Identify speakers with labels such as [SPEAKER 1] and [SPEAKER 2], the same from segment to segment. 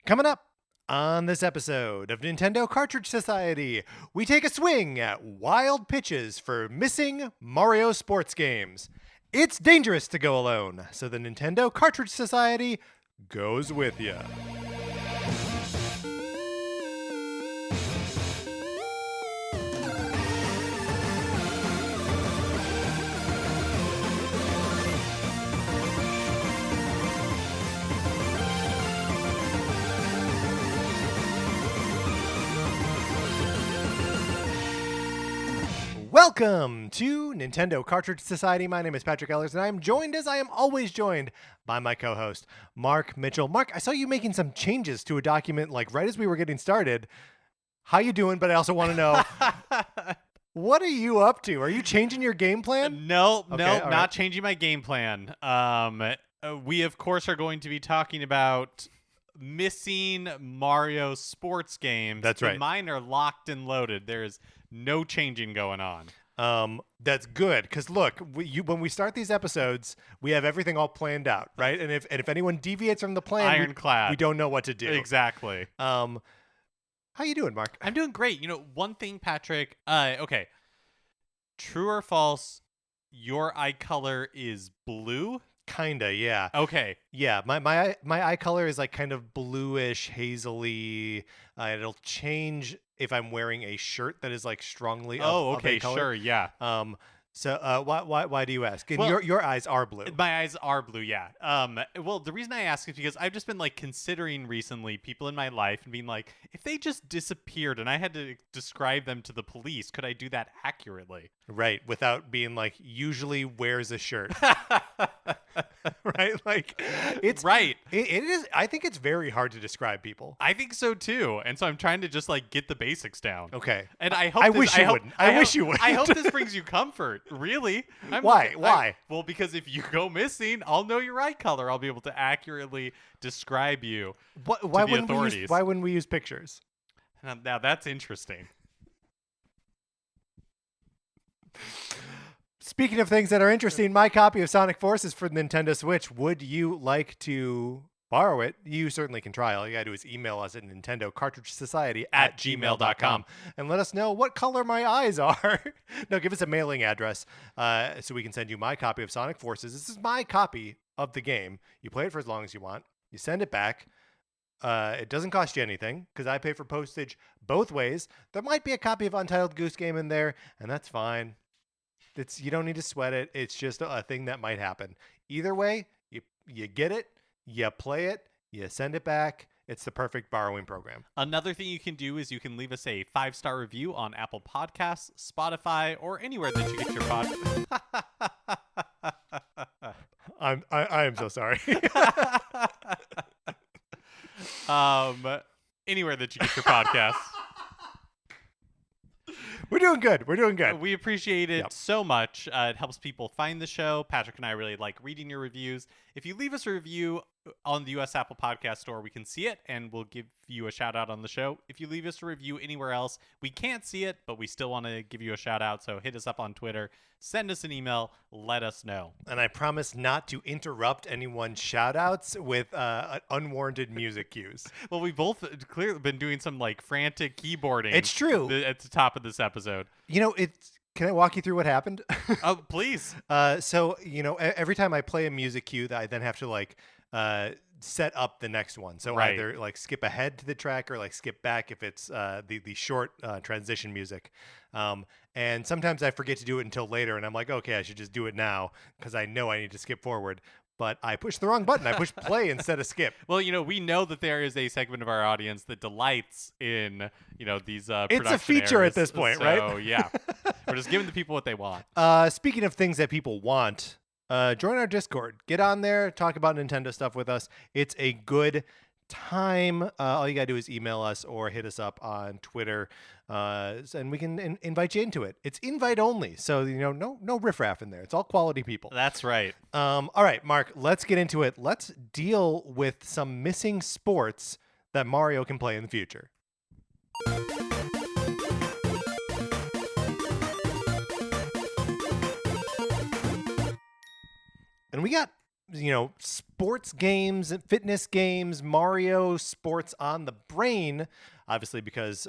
[SPEAKER 1] Coming up on this episode of Nintendo Cartridge Society, we take a swing at wild pitches for missing Mario sports games. It's dangerous to go alone, so the Nintendo Cartridge Society goes with you. Welcome to Nintendo Cartridge Society. My name is Patrick Ellers, and I am joined, as I am always joined, by my co-host, Mark Mitchell. Mark, I saw you making some changes to a document, like, right as we were getting started. How you doing? But I also want to know, what are you up to? Are you changing your game plan?
[SPEAKER 2] No,
[SPEAKER 1] Okay,
[SPEAKER 2] not
[SPEAKER 1] right.
[SPEAKER 2] changing my game plan. We, of course, are going to be talking about missing Mario sports games.
[SPEAKER 1] That's right.
[SPEAKER 2] Mine are locked and loaded. There's no changing going on.
[SPEAKER 1] That's good, because look, when we start these episodes, we have everything all planned out, right? And if anyone deviates from the plan,
[SPEAKER 2] Ironclad.
[SPEAKER 1] we don't know what to do.
[SPEAKER 2] Exactly.
[SPEAKER 1] How you doing, Mark?
[SPEAKER 2] I'm doing great. You know, one thing, Patrick. Okay. True or false? Your eye color is blue.
[SPEAKER 1] Kinda, yeah.
[SPEAKER 2] Okay.
[SPEAKER 1] Yeah, my eye color is like kind of bluish, hazily. It'll change if I'm wearing a shirt that is like strongly.
[SPEAKER 2] Oh,
[SPEAKER 1] of
[SPEAKER 2] okay.
[SPEAKER 1] a color.
[SPEAKER 2] Sure. Yeah.
[SPEAKER 1] So why do you ask? And
[SPEAKER 2] Well,
[SPEAKER 1] your eyes are blue.
[SPEAKER 2] My eyes are blue, yeah. Well, the reason I ask is because I've just been like considering recently people in my life and being like, if they just disappeared and I had to describe them to the police, could I do that accurately?
[SPEAKER 1] Right, without being like usually wears a shirt. Right, like it's
[SPEAKER 2] Right.
[SPEAKER 1] It is. I think it's very hard to describe people.
[SPEAKER 2] I think so too, and so I'm trying to just like get the basics down.
[SPEAKER 1] Okay,
[SPEAKER 2] And I hope
[SPEAKER 1] I
[SPEAKER 2] this,
[SPEAKER 1] wish you wouldn't. I wish you
[SPEAKER 2] I hope
[SPEAKER 1] wouldn't.
[SPEAKER 2] this brings you comfort. Really?
[SPEAKER 1] Why? Why?
[SPEAKER 2] Well, because if you go missing, I'll know your eye color. I'll be able to accurately describe you.
[SPEAKER 1] Why
[SPEAKER 2] the
[SPEAKER 1] wouldn't
[SPEAKER 2] authorities.
[SPEAKER 1] why wouldn't we use pictures?
[SPEAKER 2] Now that's interesting.
[SPEAKER 1] Speaking of things that are interesting, my copy of Sonic Forces for the Nintendo Switch. Would you like to borrow it? You certainly can try. All you gotta do is email us at nintendocartridgesociety@gmail.com and let us know what color my eyes are. No, give us a mailing address so we can send you my copy of Sonic Forces. This is my copy of the game. You play it for as long as you want. You send it back. It doesn't cost you anything because I pay for postage both ways. There might be a copy of Untitled Goose Game in there, and that's fine. You don't need to sweat it. It's just a thing that might happen. Either way, you get it, you play it, you send it back. It's the perfect borrowing program.
[SPEAKER 2] Another thing you can do is you can leave us a 5-star review on Apple Podcasts, Spotify, or anywhere that you get your
[SPEAKER 1] I am so sorry.
[SPEAKER 2] Anywhere that you get your podcasts.
[SPEAKER 1] We're doing good. We're doing good.
[SPEAKER 2] We appreciate it
[SPEAKER 1] Yep.
[SPEAKER 2] so much. It helps people find the show. Patrick and I really like reading your reviews. If you leave us a review on the US Apple Podcast Store, we can see it and we'll give you a shout out on the show. If you leave us a review anywhere else, we can't see it, but we still want to give you a shout out. So hit us up on Twitter, send us an email, let us know.
[SPEAKER 1] And I promise not to interrupt anyone's shout outs with unwarranted music cues.
[SPEAKER 2] Well, we've both clearly been doing some like frantic keyboarding.
[SPEAKER 1] It's true.
[SPEAKER 2] At the top of this episode.
[SPEAKER 1] You know, can I walk you through what happened?
[SPEAKER 2] Oh, please.
[SPEAKER 1] So, you know, every time I play a music cue, that I then have to like set up the next one. So
[SPEAKER 2] Right.
[SPEAKER 1] either like skip ahead to the track or like skip back if it's the short transition music. And sometimes I forget to do it until later, and I'm like, okay, I should just do it now because I know I need to skip forward. But I pushed the wrong button. I pushed play instead of skip.
[SPEAKER 2] Well, you know, we know that there is a segment of our audience that delights in, you know, these
[SPEAKER 1] It's a
[SPEAKER 2] production
[SPEAKER 1] feature
[SPEAKER 2] errors.
[SPEAKER 1] at this point,
[SPEAKER 2] So,
[SPEAKER 1] right?
[SPEAKER 2] yeah. We're just giving the people what they want.
[SPEAKER 1] Speaking of things that people want, join our Discord. Get on there, talk about Nintendo stuff with us. It's a good time. All you gotta do is email us or hit us up on Twitter, and we can invite you into it. It's invite only, so you know, no riffraff in there. It's all quality people.
[SPEAKER 2] That's right.
[SPEAKER 1] All right, Mark, let's get into it. Let's deal with some missing sports that Mario can play in the future. And we got sports games, fitness games, Mario sports on the brain. Obviously, because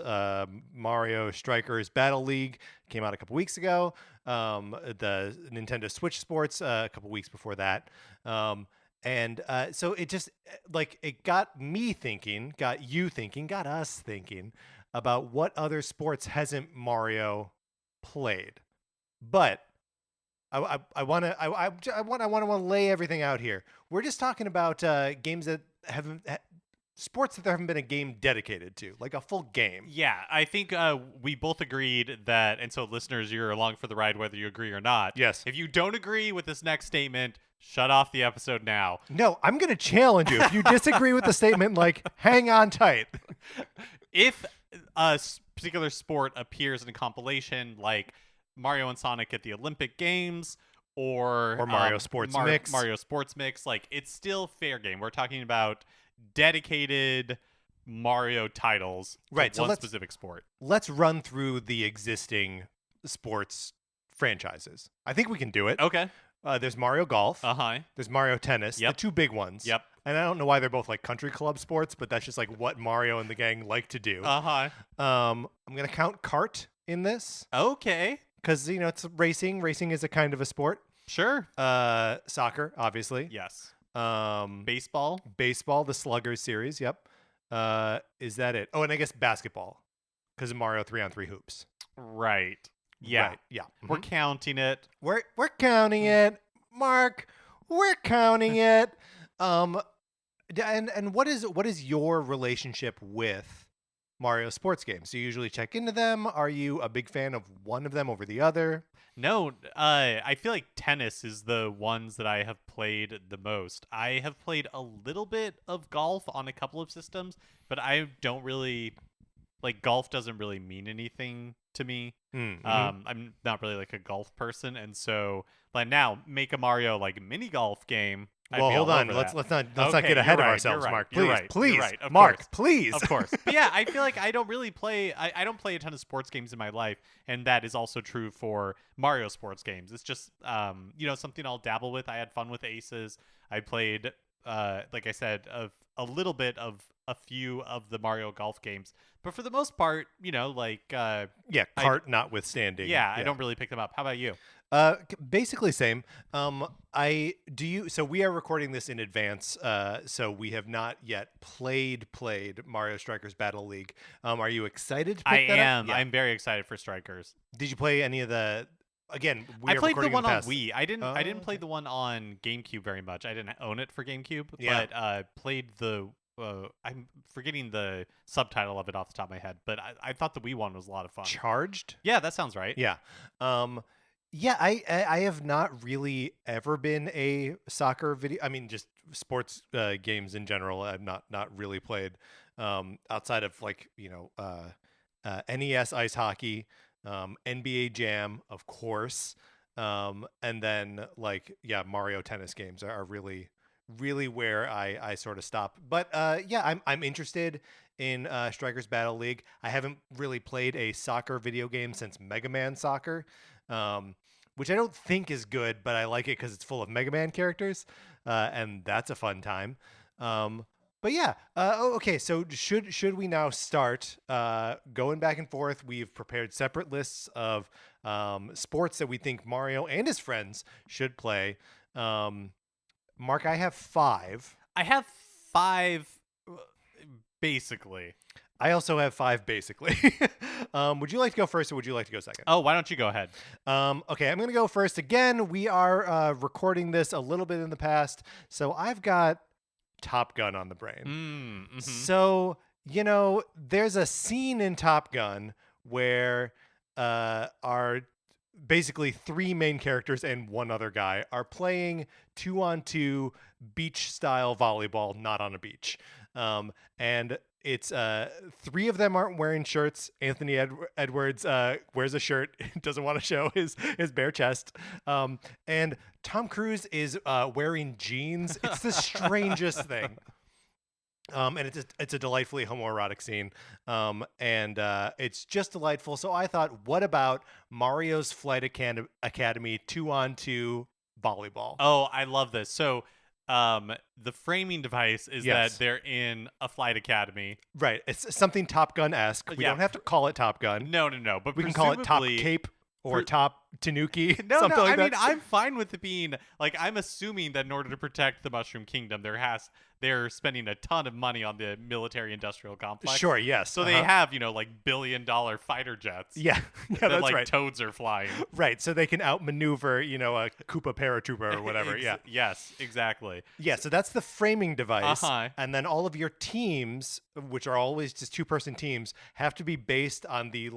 [SPEAKER 1] Mario Strikers Battle League came out a couple weeks ago. The Nintendo Switch Sports a couple weeks before that. And so it just it got me thinking, got you thinking, got us thinking about what other sports hasn't Mario played. But I want to lay everything out here. We're just talking about games that haven't sports that there haven't been a game dedicated to, like a full game.
[SPEAKER 2] Yeah, I think we both agreed that, and so listeners, you're along for the ride whether you agree or not.
[SPEAKER 1] Yes.
[SPEAKER 2] If you don't agree with this next statement, shut off the episode now.
[SPEAKER 1] No, I'm going to challenge you. If you disagree with the statement, hang on tight.
[SPEAKER 2] If a particular sport appears in a compilation like Mario and Sonic at the Olympic Games or
[SPEAKER 1] Mario Sports Mix.
[SPEAKER 2] Mario Sports Mix, it's still fair game. We're talking about dedicated Mario titles for one specific sport.
[SPEAKER 1] Let's run through the existing sports franchises. I think we can do it.
[SPEAKER 2] Okay.
[SPEAKER 1] There's Mario Golf.
[SPEAKER 2] Uh-huh.
[SPEAKER 1] There's Mario Tennis.
[SPEAKER 2] Yep.
[SPEAKER 1] The two big ones.
[SPEAKER 2] Yep.
[SPEAKER 1] And I don't know why they're both country club sports, but that's just what Mario and the gang like to do.
[SPEAKER 2] Uh-huh.
[SPEAKER 1] I'm going to count kart in this.
[SPEAKER 2] Okay.
[SPEAKER 1] Because, it's racing. Racing is a kind of a sport.
[SPEAKER 2] Sure.
[SPEAKER 1] Soccer, obviously.
[SPEAKER 2] Yes.
[SPEAKER 1] Baseball, the Sluggers series. Yep. Is that it? Oh, and I guess basketball, because of Mario 3-on-3 hoops.
[SPEAKER 2] Right. Yeah.
[SPEAKER 1] Right. Yeah.
[SPEAKER 2] We're counting it.
[SPEAKER 1] We're counting it, Mark. We're counting it. And what is your relationship with Mario sports games? Do you usually check into them? Are you a big fan of one of them over the other?
[SPEAKER 2] No, I feel like tennis is the ones that I have played the most. I have played a little bit of golf on a couple of systems, but I don't really golf doesn't really mean anything to me.
[SPEAKER 1] Mm-hmm.
[SPEAKER 2] I'm not really a golf person, and so now make a Mario mini golf game.
[SPEAKER 1] Well, hold on. Let's not get ahead of ourselves,
[SPEAKER 2] right,
[SPEAKER 1] Mark.
[SPEAKER 2] Please,
[SPEAKER 1] Please,
[SPEAKER 2] right,
[SPEAKER 1] Mark.
[SPEAKER 2] Course.
[SPEAKER 1] Please,
[SPEAKER 2] of course. But yeah, I feel like I don't really play. I don't play a ton of sports games in my life, and that is also true for Mario sports games. It's just something I'll dabble with. I had fun with Aces. I played, like I said, a little bit of a few of the Mario golf games, but for the most part,
[SPEAKER 1] kart notwithstanding.
[SPEAKER 2] Yeah, I don't really pick them up. How about you?
[SPEAKER 1] Basically same. So we are recording this in advance. So we have not yet played Mario Strikers Battle League. Are you excited to pick that up?
[SPEAKER 2] Yeah. I'm very excited for Strikers.
[SPEAKER 1] Did you play any of the? Again,
[SPEAKER 2] I played the one on Wii. I didn't play the one on GameCube very much. I didn't own it for GameCube, but played the. I'm forgetting the subtitle of it off the top of my head, but I thought the Wii one was a lot of fun.
[SPEAKER 1] Charged?
[SPEAKER 2] Yeah, that sounds right.
[SPEAKER 1] Yeah. Yeah, I have not really ever been a soccer video. I mean, just sports games in general. I've not really played outside of NES ice hockey, NBA Jam, of course, and then Mario tennis games are really where I sort of stop. But I'm interested in Strikers Battle League. I haven't really played a soccer video game since Mega Man Soccer. Which I don't think is good, but I like it because it's full of Mega Man characters, and that's a fun time. But yeah, okay. So should we now start going back and forth? We've prepared separate lists of sports that we think Mario and his friends should play. Mark, I have 5.
[SPEAKER 2] I have 5, basically.
[SPEAKER 1] I also have 5, basically. Would you like to go first, or would you like to go second?
[SPEAKER 2] Oh, why don't you go ahead?
[SPEAKER 1] Okay, I'm going to go first. Again, we are recording this a little bit in the past, so I've got Top Gun on the brain.
[SPEAKER 2] Mm-hmm.
[SPEAKER 1] So, there's a scene in Top Gun where our basically 3 main characters and one other guy are playing 2-on-2 beach-style volleyball, not on a beach. And it's 3 of them aren't wearing shirts. Anthony Edwards wears a shirt, doesn't want to show his bare chest. And Tom Cruise is wearing jeans. It's the strangest thing. And it's a delightfully homoerotic scene. And it's just delightful. So I thought, what about Mario's Flight Academy 2-on-2 volleyball?
[SPEAKER 2] Oh, I love this. So the framing device is
[SPEAKER 1] Yes.
[SPEAKER 2] that they're in a flight academy.
[SPEAKER 1] Right. It's something Top Gun-esque. We
[SPEAKER 2] Yeah.
[SPEAKER 1] don't have to call it Top Gun.
[SPEAKER 2] No, but
[SPEAKER 1] We can call it Top
[SPEAKER 2] presumably-
[SPEAKER 1] Cape or Top Tanuki.
[SPEAKER 2] No,
[SPEAKER 1] something
[SPEAKER 2] no.
[SPEAKER 1] like
[SPEAKER 2] I
[SPEAKER 1] that.
[SPEAKER 2] mean, I'm fine with it being like. I'm assuming that in order to protect the Mushroom Kingdom, they're spending a ton of money on the military-industrial complex.
[SPEAKER 1] Sure, yes.
[SPEAKER 2] So they have, like $billion fighter jets.
[SPEAKER 1] Yeah,
[SPEAKER 2] that
[SPEAKER 1] that's
[SPEAKER 2] like
[SPEAKER 1] right.
[SPEAKER 2] toads are flying.
[SPEAKER 1] Right, so they can outmaneuver, a Koopa paratrooper or whatever. Yeah.
[SPEAKER 2] Yes, exactly.
[SPEAKER 1] Yeah, so that's the framing device.
[SPEAKER 2] Uh-huh.
[SPEAKER 1] And then all of your teams, which are always just two-person teams, have to be based on the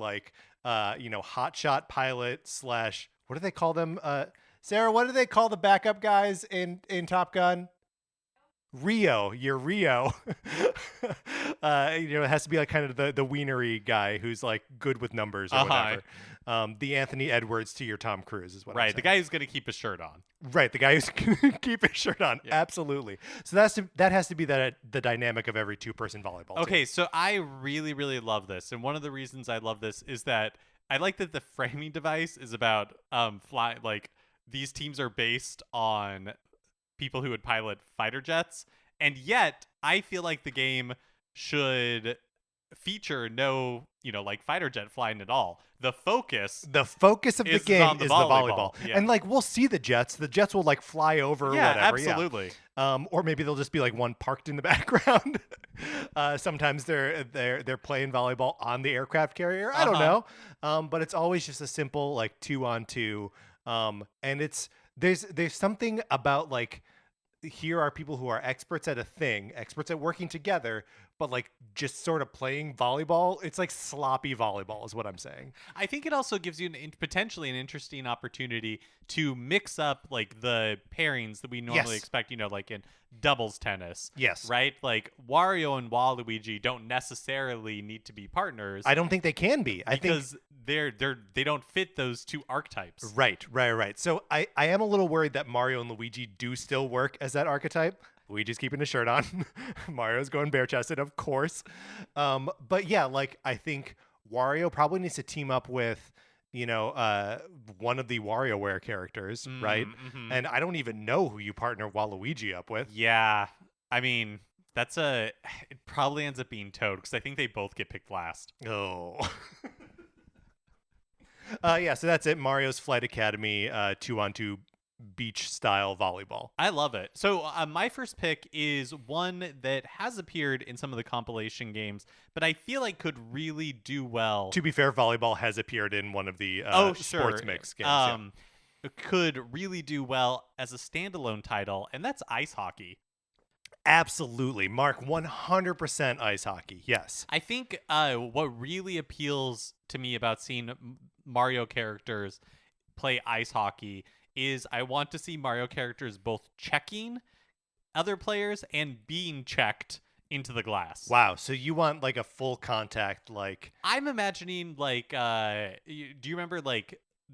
[SPEAKER 1] hotshot pilot / what do they call them? Sarah, what do they call the backup guys in Top Gun? Rio, you're Rio. It has to be like kind of the wienery guy who's like good with numbers or whatever. The Anthony Edwards to your Tom Cruise is what I'm
[SPEAKER 2] Right,
[SPEAKER 1] saying.
[SPEAKER 2] the guy who's gonna keep his shirt on.
[SPEAKER 1] Right, the guy who's gonna keep his shirt on.
[SPEAKER 2] Yeah.
[SPEAKER 1] Absolutely. So that has to be the dynamic of every two-person volleyball team.
[SPEAKER 2] Okay, so I really, really love this, and one of the reasons I love this is that I like that the framing device is about these teams are based on people who would pilot fighter jets, and yet I feel like the game should feature no fighter jet flying at all. The focus
[SPEAKER 1] The focus of the
[SPEAKER 2] is
[SPEAKER 1] game
[SPEAKER 2] on the
[SPEAKER 1] is the
[SPEAKER 2] volleyball.
[SPEAKER 1] volleyball.
[SPEAKER 2] Yeah.
[SPEAKER 1] And we'll see the jets. The jets will fly over or
[SPEAKER 2] yeah,
[SPEAKER 1] whatever.
[SPEAKER 2] absolutely.
[SPEAKER 1] Or maybe they'll just be one parked in the background. Sometimes they're playing volleyball on the aircraft carrier. I don't know. But it's always just a simple 2-on-2. And there's something about here are people who are experts at a thing, experts at working together, but just sort of playing volleyball. It's sloppy volleyball is what I'm saying.
[SPEAKER 2] I think it also gives you potentially an interesting opportunity to mix up the pairings that we normally
[SPEAKER 1] Yes.
[SPEAKER 2] expect, like in doubles tennis.
[SPEAKER 1] Yes.
[SPEAKER 2] Right? Wario and Waluigi don't necessarily need to be partners.
[SPEAKER 1] I don't think they can be. I think
[SPEAKER 2] because they don't fit those two archetypes.
[SPEAKER 1] Right. So I am a little worried that Mario and Luigi do still work as that archetype. Luigi's keeping his shirt on. Mario's going bare-chested, of course. But yeah, I think Wario probably needs to team up with, one of the WarioWare characters, right?
[SPEAKER 2] Mm-hmm.
[SPEAKER 1] And I don't even know who you partner Waluigi up with.
[SPEAKER 2] Yeah. I mean, it probably ends up being Toad because I think they both get picked last.
[SPEAKER 1] Oh. Yeah, so that's it. Mario's Flight Academy 2-on-2 beach style volleyball.
[SPEAKER 2] I love it. So my first pick is one that has appeared in some of the compilation games, but I feel like could really do well.
[SPEAKER 1] To be fair, volleyball has appeared in one of the sports mix games.
[SPEAKER 2] Could really do well as a standalone title, and that's ice hockey.
[SPEAKER 1] Absolutely. Mark, 100% ice hockey. Yes.
[SPEAKER 2] I think what really appeals to me about seeing Mario characters play ice hockey is I want to see Mario characters both checking other players and being checked into the glass.
[SPEAKER 1] Wow. So you want a full contact
[SPEAKER 2] I'm imagining do you remember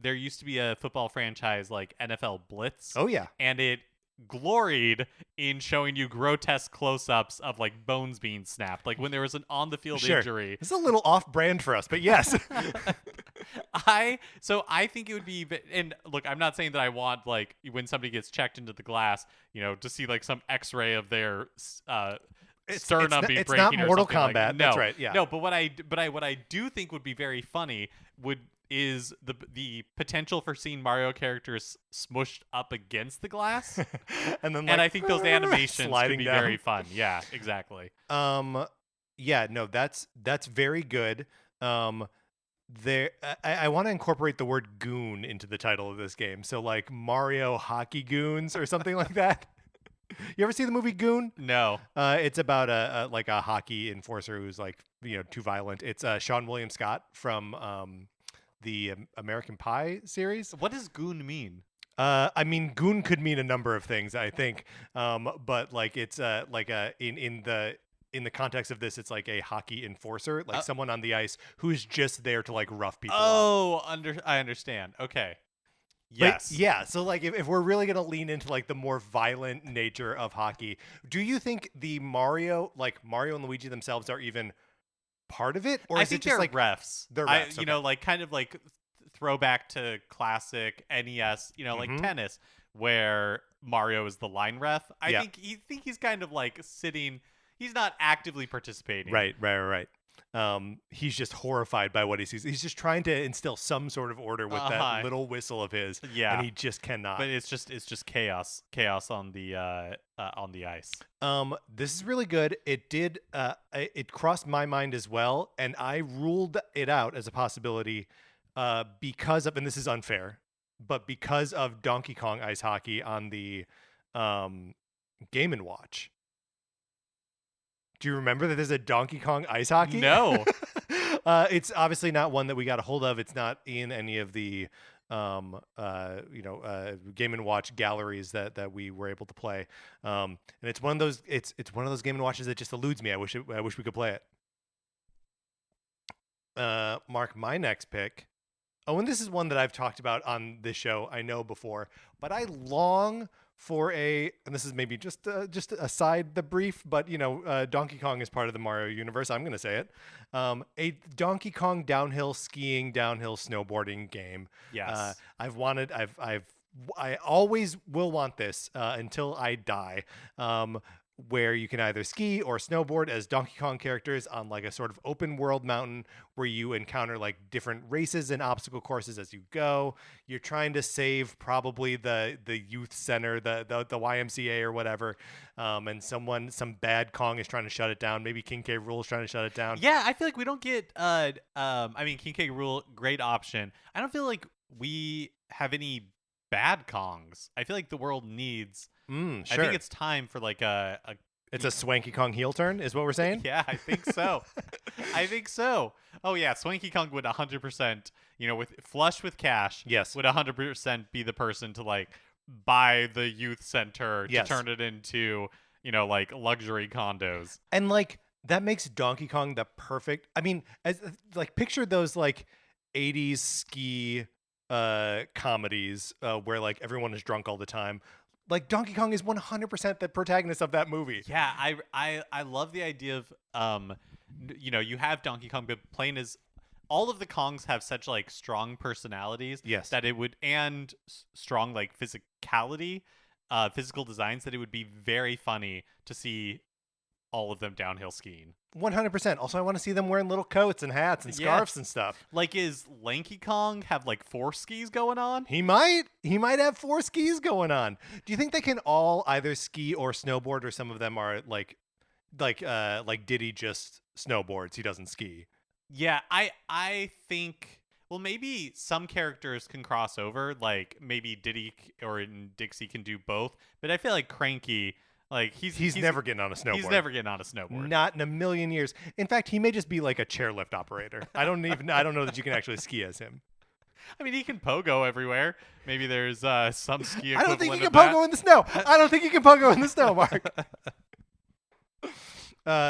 [SPEAKER 2] there used to be a football franchise NFL Blitz?
[SPEAKER 1] Oh yeah.
[SPEAKER 2] And it gloried in showing you grotesque close-ups of bones being snapped, when there was an on-the-field injury.
[SPEAKER 1] It's a little off-brand for us, but yes.
[SPEAKER 2] I think it would be, and look, I'm not saying that I want when somebody gets checked into the glass, to see some X-ray of their sternum be breaking.
[SPEAKER 1] It's not
[SPEAKER 2] or
[SPEAKER 1] Mortal
[SPEAKER 2] something like
[SPEAKER 1] Kombat.
[SPEAKER 2] No,
[SPEAKER 1] That's right. Yeah.
[SPEAKER 2] No, but what I do think would be very funny is the potential for seeing Mario characters smushed up against the glass.
[SPEAKER 1] and then
[SPEAKER 2] I think those animations could
[SPEAKER 1] sliding
[SPEAKER 2] be
[SPEAKER 1] down.
[SPEAKER 2] very fun. Yeah, exactly.
[SPEAKER 1] Yeah, no, that's very good. There, I want to incorporate the word goon into the title of this game. So Mario Hockey Goons or something like that. You ever see the movie Goon?
[SPEAKER 2] No.
[SPEAKER 1] It's about a hockey enforcer who's too violent. It's Sean William Scott from the American Pie series.
[SPEAKER 2] What does goon mean?
[SPEAKER 1] I mean, goon could mean a number of things, I think. But it's in the context of this, it's a hockey enforcer, someone on the ice who's just there to rough people up.
[SPEAKER 2] Oh, I understand. Okay. Yes.
[SPEAKER 1] But, yeah. So if we're really gonna lean into the more violent nature of hockey, do you think the Mario and Luigi themselves are even part of it, or
[SPEAKER 2] I
[SPEAKER 1] is
[SPEAKER 2] think
[SPEAKER 1] it just
[SPEAKER 2] they're refs?
[SPEAKER 1] They're refs.
[SPEAKER 2] You know, kind of throwback to classic NES. You know,
[SPEAKER 1] Mhm.
[SPEAKER 2] tennis, where Mario is the line ref. I
[SPEAKER 1] Yeah.
[SPEAKER 2] think he's kind of like sitting. He's not actively participating.
[SPEAKER 1] Right. He's just horrified by what he sees. He's just trying to instill some sort of order with that little whistle of his,
[SPEAKER 2] Yeah.
[SPEAKER 1] and he just cannot.
[SPEAKER 2] But it's just chaos on the ice.
[SPEAKER 1] This is really good. It crossed my mind as well, and I ruled it out as a possibility because of, and this is unfair, but because of Donkey Kong Ice Hockey on the Game & Watch. Do you remember that there's a Donkey Kong Ice Hockey?
[SPEAKER 2] No.
[SPEAKER 1] It's obviously not one that we got a hold of. It's not in any of the Game & Watch galleries that we were able to play. And it's one of those one of those Game & Watches that just eludes me. I wish we could play it. Mark, my next pick. Oh, and this is one that I've talked about on this show, I know before, but I long for and this is maybe just aside the brief, but Donkey Kong is part of the Mario universe. I'm going to say it. A Donkey Kong downhill skiing, downhill snowboarding game.
[SPEAKER 2] Yes.
[SPEAKER 1] I always will want this until I die. Where you can either ski or snowboard as Donkey Kong characters on like a sort of open world mountain where you encounter like different races and obstacle courses as you go. You're trying to save probably the youth center, the YMCA or whatever. And some bad Kong is trying to shut it down. Maybe King K. Rool is trying to shut it down.
[SPEAKER 2] Yeah, I feel like we don't get King K. Rool, great option. I don't feel like we have any bad Kongs. I feel like the world needs
[SPEAKER 1] Sure.
[SPEAKER 2] I think it's time for like
[SPEAKER 1] it's a Swanky Kong heel turn, is what we're saying?
[SPEAKER 2] Yeah, I think so. I think so. Oh yeah, Swanky Kong would 100%, with flush with cash.
[SPEAKER 1] Yes.
[SPEAKER 2] Would 100% be the person to like buy the youth center to
[SPEAKER 1] Yes.
[SPEAKER 2] turn it into, like luxury condos.
[SPEAKER 1] And like that makes Donkey Kong the perfect. I mean, as like picture those like 80s ski comedies where like everyone is drunk all the time. Like Donkey Kong is 100% the protagonist of that movie.
[SPEAKER 2] Yeah, I love the idea of you have Donkey Kong, but playing as all of the Kongs have such like strong personalities.
[SPEAKER 1] Yes.
[SPEAKER 2] That it would and strong like physicality, physical designs that it would be very funny to see all of them downhill skiing.
[SPEAKER 1] 100%. Also, I want to see them wearing little coats and hats and scarves and stuff.
[SPEAKER 2] Like, is Lanky Kong have like 4 skis going on?
[SPEAKER 1] He might have 4 skis going on. Do you think they can all either ski or snowboard, or some of them are like Diddy just snowboards, he doesn't ski?
[SPEAKER 2] Yeah, I think, well, maybe some characters can cross over, like maybe Diddy or Dixie can do both, but I feel like Cranky, like he's
[SPEAKER 1] never getting on a snowboard.
[SPEAKER 2] He's never getting on a snowboard.
[SPEAKER 1] Not in a million years. In fact, he may just be like a chairlift operator. I don't know that you can actually ski as him.
[SPEAKER 2] I mean, he can pogo everywhere. Maybe there's some ski equivalent.
[SPEAKER 1] I don't think he can
[SPEAKER 2] of that.
[SPEAKER 1] pogo in the snow. I don't think he can pogo in the snow, Mark.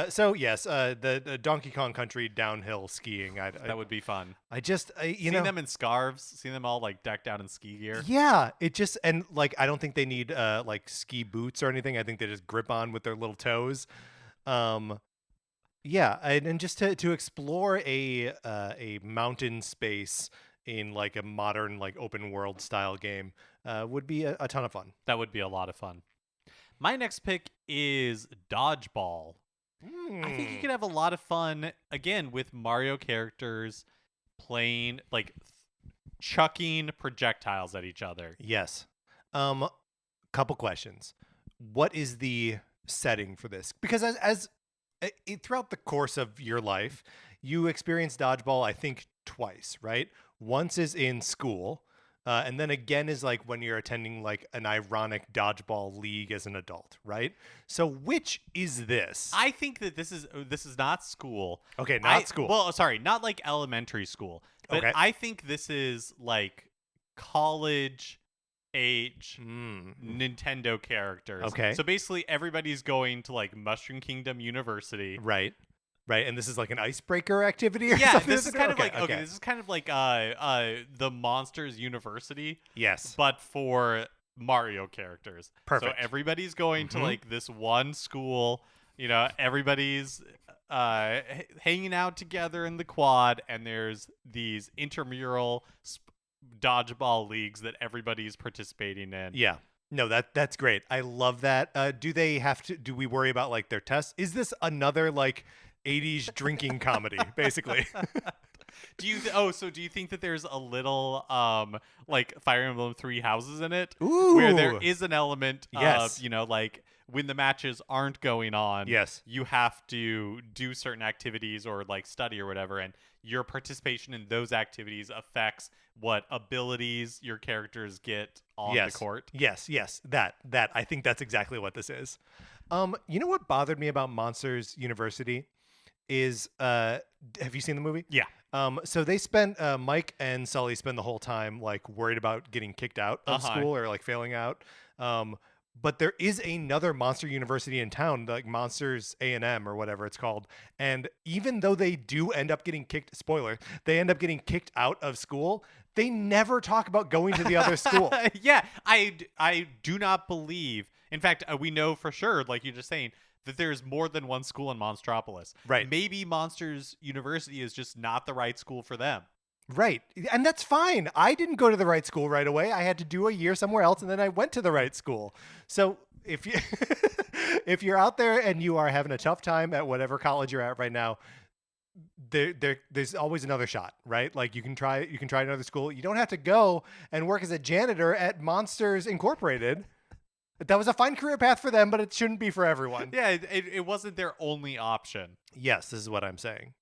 [SPEAKER 1] So yes, the Donkey Kong Country downhill skiing.
[SPEAKER 2] That would be fun.
[SPEAKER 1] Seeing
[SPEAKER 2] them in scarves, seeing them all like decked out in ski gear.
[SPEAKER 1] Yeah, and like I don't think they need like ski boots or anything. I think they just grip on with their little toes. Yeah, and just to explore a mountain space in like a modern like open world style game would be a ton of fun.
[SPEAKER 2] That would be a lot of fun. My next pick is Dodgeball. I think you could have a lot of fun, again, with Mario characters playing, like, chucking projectiles at each other.
[SPEAKER 1] Yes. Couple questions. What is the setting for this? Because as throughout the course of your life, you experience dodgeball, I think, twice, right? Once is in school. And then again is like when you're attending like an ironic dodgeball league as an adult, right? So which is this?
[SPEAKER 2] I think that this is not school.
[SPEAKER 1] Okay, not school.
[SPEAKER 2] Well, sorry, not like elementary school. But
[SPEAKER 1] Okay.
[SPEAKER 2] I think this is like college age Nintendo characters.
[SPEAKER 1] Okay.
[SPEAKER 2] So basically everybody's going to like Mushroom Kingdom University.
[SPEAKER 1] Right. And this is like an icebreaker activity or
[SPEAKER 2] Yeah,
[SPEAKER 1] something?
[SPEAKER 2] this is kind of this is kind of like the Monsters University.
[SPEAKER 1] Yes.
[SPEAKER 2] But for Mario characters.
[SPEAKER 1] Perfect.
[SPEAKER 2] So everybody's going to like this one school, everybody's hanging out together in the quad, and there's these intramural dodgeball leagues that everybody's participating in.
[SPEAKER 1] Yeah. No, that's great. I love that. Do they have to? Do we worry about like their tests? Is this another like 80s drinking comedy, basically?
[SPEAKER 2] So do you think that there's a little like Fire Emblem Three Houses in it, where there
[SPEAKER 1] Ooh,
[SPEAKER 2] is an element of,
[SPEAKER 1] yes,
[SPEAKER 2] like when the matches aren't going on,
[SPEAKER 1] yes,
[SPEAKER 2] you have to do certain activities or like study or whatever, and your participation in those activities affects what abilities your characters get on the
[SPEAKER 1] yes,
[SPEAKER 2] court.
[SPEAKER 1] yes. That I think that's exactly what this is. You know what bothered me about Monsters University is have you seen the movie?
[SPEAKER 2] Yeah.
[SPEAKER 1] So they spent Mike and Sully spend the whole time like worried about getting kicked out of
[SPEAKER 2] Uh-huh.
[SPEAKER 1] school or like failing out. But there is another Monster University in town, like Monsters A&M or whatever it's called. And even though they do end up getting kicked, spoiler, they end up getting kicked out of school. They never talk about going to the other school.
[SPEAKER 2] Yeah, I do not believe. In fact, we know for sure, like you're just saying, that there's more than one school in Monstropolis.
[SPEAKER 1] Right.
[SPEAKER 2] Maybe Monsters University is just not the right school for them.
[SPEAKER 1] Right. And that's fine. I didn't go to the right school right away. I had to do a year somewhere else and then I went to the right school. So if you if you're out there and you are having a tough time at whatever college you're at right now, there's always another shot, right? Like you can try another school. You don't have to go and work as a janitor at Monsters Incorporated. That was a fine career path for them, but it shouldn't be for everyone.
[SPEAKER 2] Yeah, it wasn't their only option.
[SPEAKER 1] Yes, this is what I'm saying.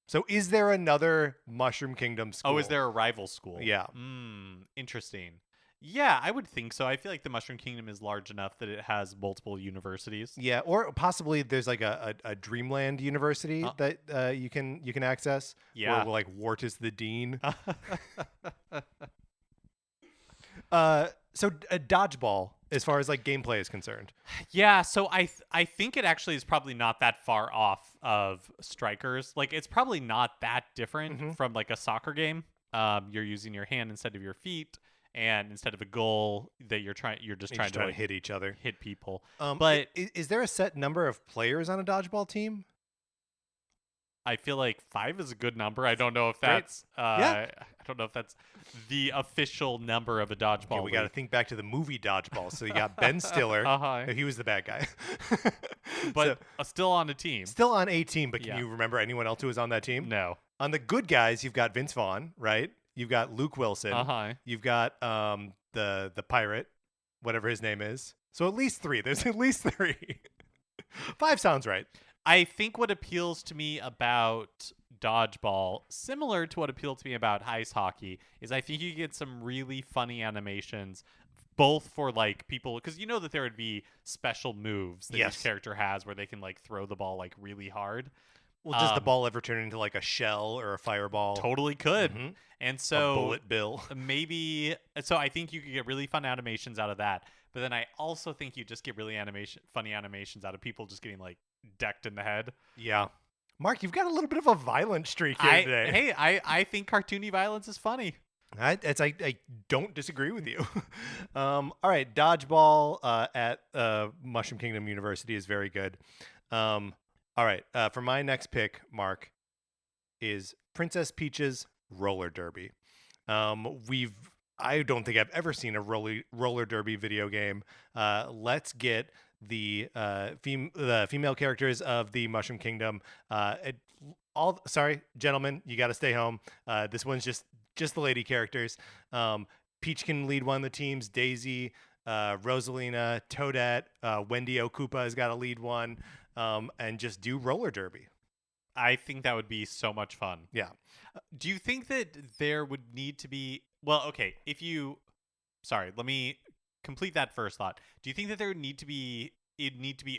[SPEAKER 1] So is there another Mushroom Kingdom school?
[SPEAKER 2] Oh, is there a rival school?
[SPEAKER 1] Yeah.
[SPEAKER 2] Interesting. Yeah, I would think so. I feel like the Mushroom Kingdom is large enough that it has multiple universities.
[SPEAKER 1] Yeah, or possibly there's like a Dreamland University that you can access.
[SPEAKER 2] Yeah.
[SPEAKER 1] Where like Wart is the dean. So dodgeball, as far as like gameplay is concerned.
[SPEAKER 2] Yeah, so I think it actually is probably not that far off of Strikers. Like it's probably not that different from like a soccer game. You're using your hand instead of your feet, and instead of a goal that you're just trying to like,
[SPEAKER 1] hit each other,
[SPEAKER 2] hit people.
[SPEAKER 1] But is there a set number of players on a dodgeball team?
[SPEAKER 2] I feel like 5 is a good number. I don't know if
[SPEAKER 1] Great.
[SPEAKER 2] that's I don't know if that's the official number of a dodgeball.
[SPEAKER 1] Okay, we got to think back to the movie Dodgeball. So you got Ben Stiller. He was the bad guy.
[SPEAKER 2] But still on a team.
[SPEAKER 1] Still on a team, but can you remember anyone else who was on that team?
[SPEAKER 2] No.
[SPEAKER 1] On the good guys, you've got Vince Vaughn, right? You've got Luke Wilson. You've got the pirate, whatever his name is. So at least 3. There's at least 3. 5 sounds right.
[SPEAKER 2] I think what appeals to me about dodgeball, similar to what appealed to me about ice hockey, is I think you get some really funny animations, both for like people, because you know that there would be special moves that each character has where they can like throw the ball like really hard.
[SPEAKER 1] Well, does the ball ever turn into like a shell or a fireball?
[SPEAKER 2] Totally could. And so
[SPEAKER 1] a bullet bill.
[SPEAKER 2] Maybe so I think you could get really fun animations out of that. But then I also think you just get really funny animations out of people just getting like decked in the head.
[SPEAKER 1] Yeah. Mark, you've got a little bit of a violent streak here today.
[SPEAKER 2] Hey, I think cartoony violence is funny.
[SPEAKER 1] I don't disagree with you. All right, dodgeball at Mushroom Kingdom University is very good. All right, for my next pick, Mark, is Princess Peach's Roller Derby. I don't think I've ever seen a roller derby video game. Let's get the female characters of the Mushroom Kingdom. Sorry, gentlemen, you got to stay home. This one's just the lady characters. Peach can lead one of the teams. Daisy, Rosalina, Toadette, Wendy O. Koopa has got to lead one, and just do roller derby.
[SPEAKER 2] I think that would be so much fun.
[SPEAKER 1] Yeah.
[SPEAKER 2] Do you think that there would need to be... Well, okay, Sorry, let me complete that first thought. Do you think that there would need to be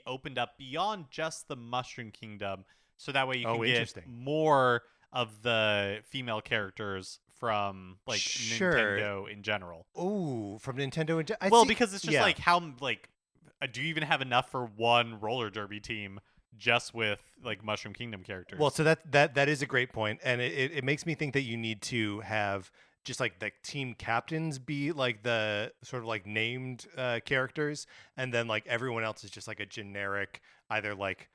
[SPEAKER 2] opened up beyond just the Mushroom Kingdom, so that way you can get more of the female characters from like Nintendo in general?
[SPEAKER 1] Oh, from Nintendo
[SPEAKER 2] because it's just like how do you even have enough for one roller derby team just with like Mushroom Kingdom characters?
[SPEAKER 1] Well, so that is a great point, and it makes me think that you need to have just like the team captains be like the sort of like named characters, and then like everyone else is just like a generic either like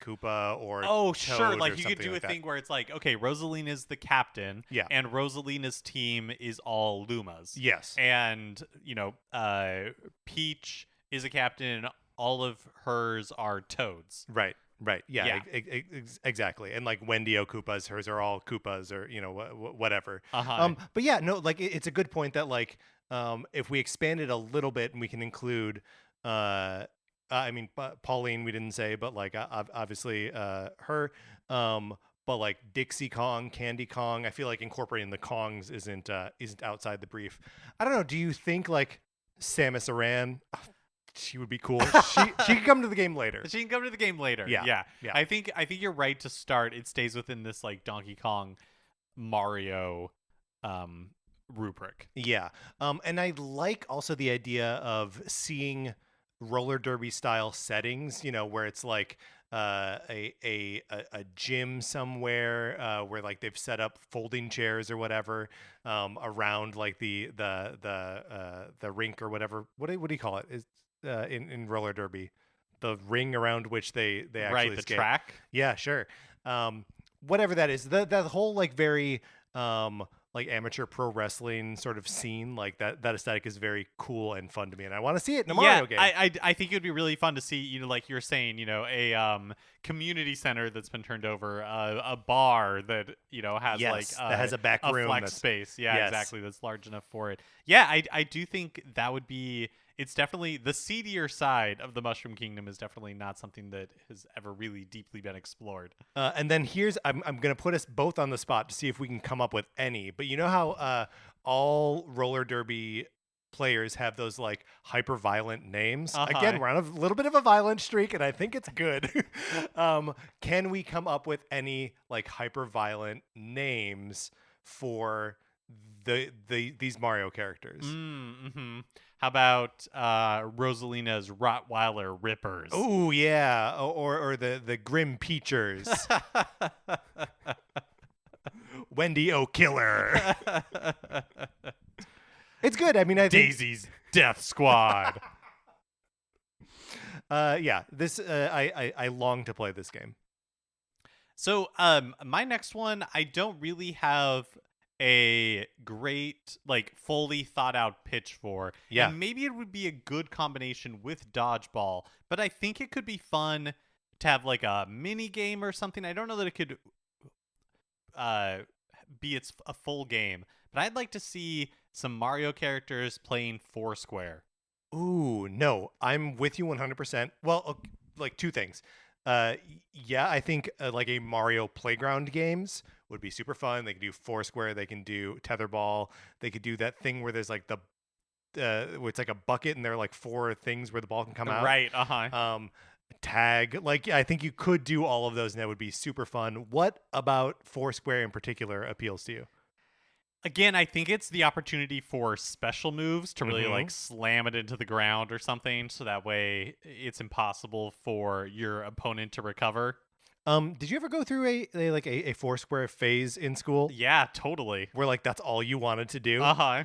[SPEAKER 1] Koopa or
[SPEAKER 2] Oh,
[SPEAKER 1] Toad
[SPEAKER 2] sure.
[SPEAKER 1] or
[SPEAKER 2] Like you could
[SPEAKER 1] something
[SPEAKER 2] do
[SPEAKER 1] like
[SPEAKER 2] a
[SPEAKER 1] that.
[SPEAKER 2] thing where it's like, okay, Rosalina's the captain,
[SPEAKER 1] Yeah.
[SPEAKER 2] and Rosalina's team is all Lumas.
[SPEAKER 1] Yes.
[SPEAKER 2] And, Peach is a captain, and all of hers are Toads.
[SPEAKER 1] Right. Right. Yeah.
[SPEAKER 2] Yeah.
[SPEAKER 1] Exactly. And like Wendy-O Koopas, hers are all Koopas, or whatever.
[SPEAKER 2] Uh-huh.
[SPEAKER 1] But yeah, no, like it's a good point that like if we expand it a little bit and we can include I mean, Pauline we didn't say, but like obviously her. But like Dixie Kong, Candy Kong, I feel like incorporating the Kongs isn't outside the brief. I don't know. Do you think like Samus Aran? She would be cool. She could come to the game later.
[SPEAKER 2] She can come to the game later.
[SPEAKER 1] Yeah.
[SPEAKER 2] I think you're right to start. It stays within this like Donkey Kong, Mario, rubric.
[SPEAKER 1] Yeah. And I like also the idea of seeing roller derby style settings, where it's like a gym somewhere where like they've set up folding chairs or whatever around like the rink or whatever. What do you call it? Is in roller derby, the ring around which they actually
[SPEAKER 2] Right, the
[SPEAKER 1] skate.
[SPEAKER 2] track.
[SPEAKER 1] Yeah, sure. Whatever that is, that whole like very like amateur pro wrestling sort of scene, like that aesthetic is very cool and fun to me, and I want to see it in a Mario game.
[SPEAKER 2] I think it would be really fun to see, like you're saying, a community center that's been turned over, a bar that has
[SPEAKER 1] Yes,
[SPEAKER 2] like
[SPEAKER 1] that has a back room
[SPEAKER 2] flex
[SPEAKER 1] that's-
[SPEAKER 2] space. Yeah,
[SPEAKER 1] Yes.
[SPEAKER 2] exactly. That's large enough for it. Yeah, I do think that would be. It's definitely the seedier side of the Mushroom Kingdom is definitely not something that has ever really deeply been explored.
[SPEAKER 1] And then I'm gonna put us both on the spot to see if we can come up with any. But you know how all roller derby players have those like hyper violent names.
[SPEAKER 2] Uh-huh.
[SPEAKER 1] Again, we're on a little bit of a violent streak, and I think it's good. Can we come up with any like hyper violent names for these Mario characters?
[SPEAKER 2] Mm-hmm. How about Rosalina's Rottweiler Rippers?
[SPEAKER 1] Oh yeah, or the Grim Peachers, Wendy-O Killer. It's good. I mean, I think
[SPEAKER 2] Daisy's Death Squad.
[SPEAKER 1] yeah, this I long to play this game.
[SPEAKER 2] So, my next one, I don't really have a great, like, fully thought out pitch for.
[SPEAKER 1] Yeah.
[SPEAKER 2] And maybe it would be a good combination with Dodgeball, but I think it could be fun to have, like, a mini game or something. I don't know that it could be a full game, but I'd like to see some Mario characters playing Foursquare.
[SPEAKER 1] Ooh, no, I'm with you 100%. Well, like two things. Yeah, I think like a Mario Playground games would be super fun. They can do Foursquare, they can do Tetherball, they could do that thing where there's like where it's like a bucket and there are like four things where the ball can come out.
[SPEAKER 2] Right, uh-huh.
[SPEAKER 1] Tag, like I think you could do all of those and that would be super fun. What about Foursquare in particular appeals to you?
[SPEAKER 2] Again, I think it's the opportunity for special moves to really
[SPEAKER 1] Mhm.
[SPEAKER 2] like slam it into the ground or something, so that way it's impossible for your opponent to recover.
[SPEAKER 1] Did you ever go through a Foursquare phase in school
[SPEAKER 2] Yeah, totally.
[SPEAKER 1] where like that's all you wanted to do?
[SPEAKER 2] Uh-huh.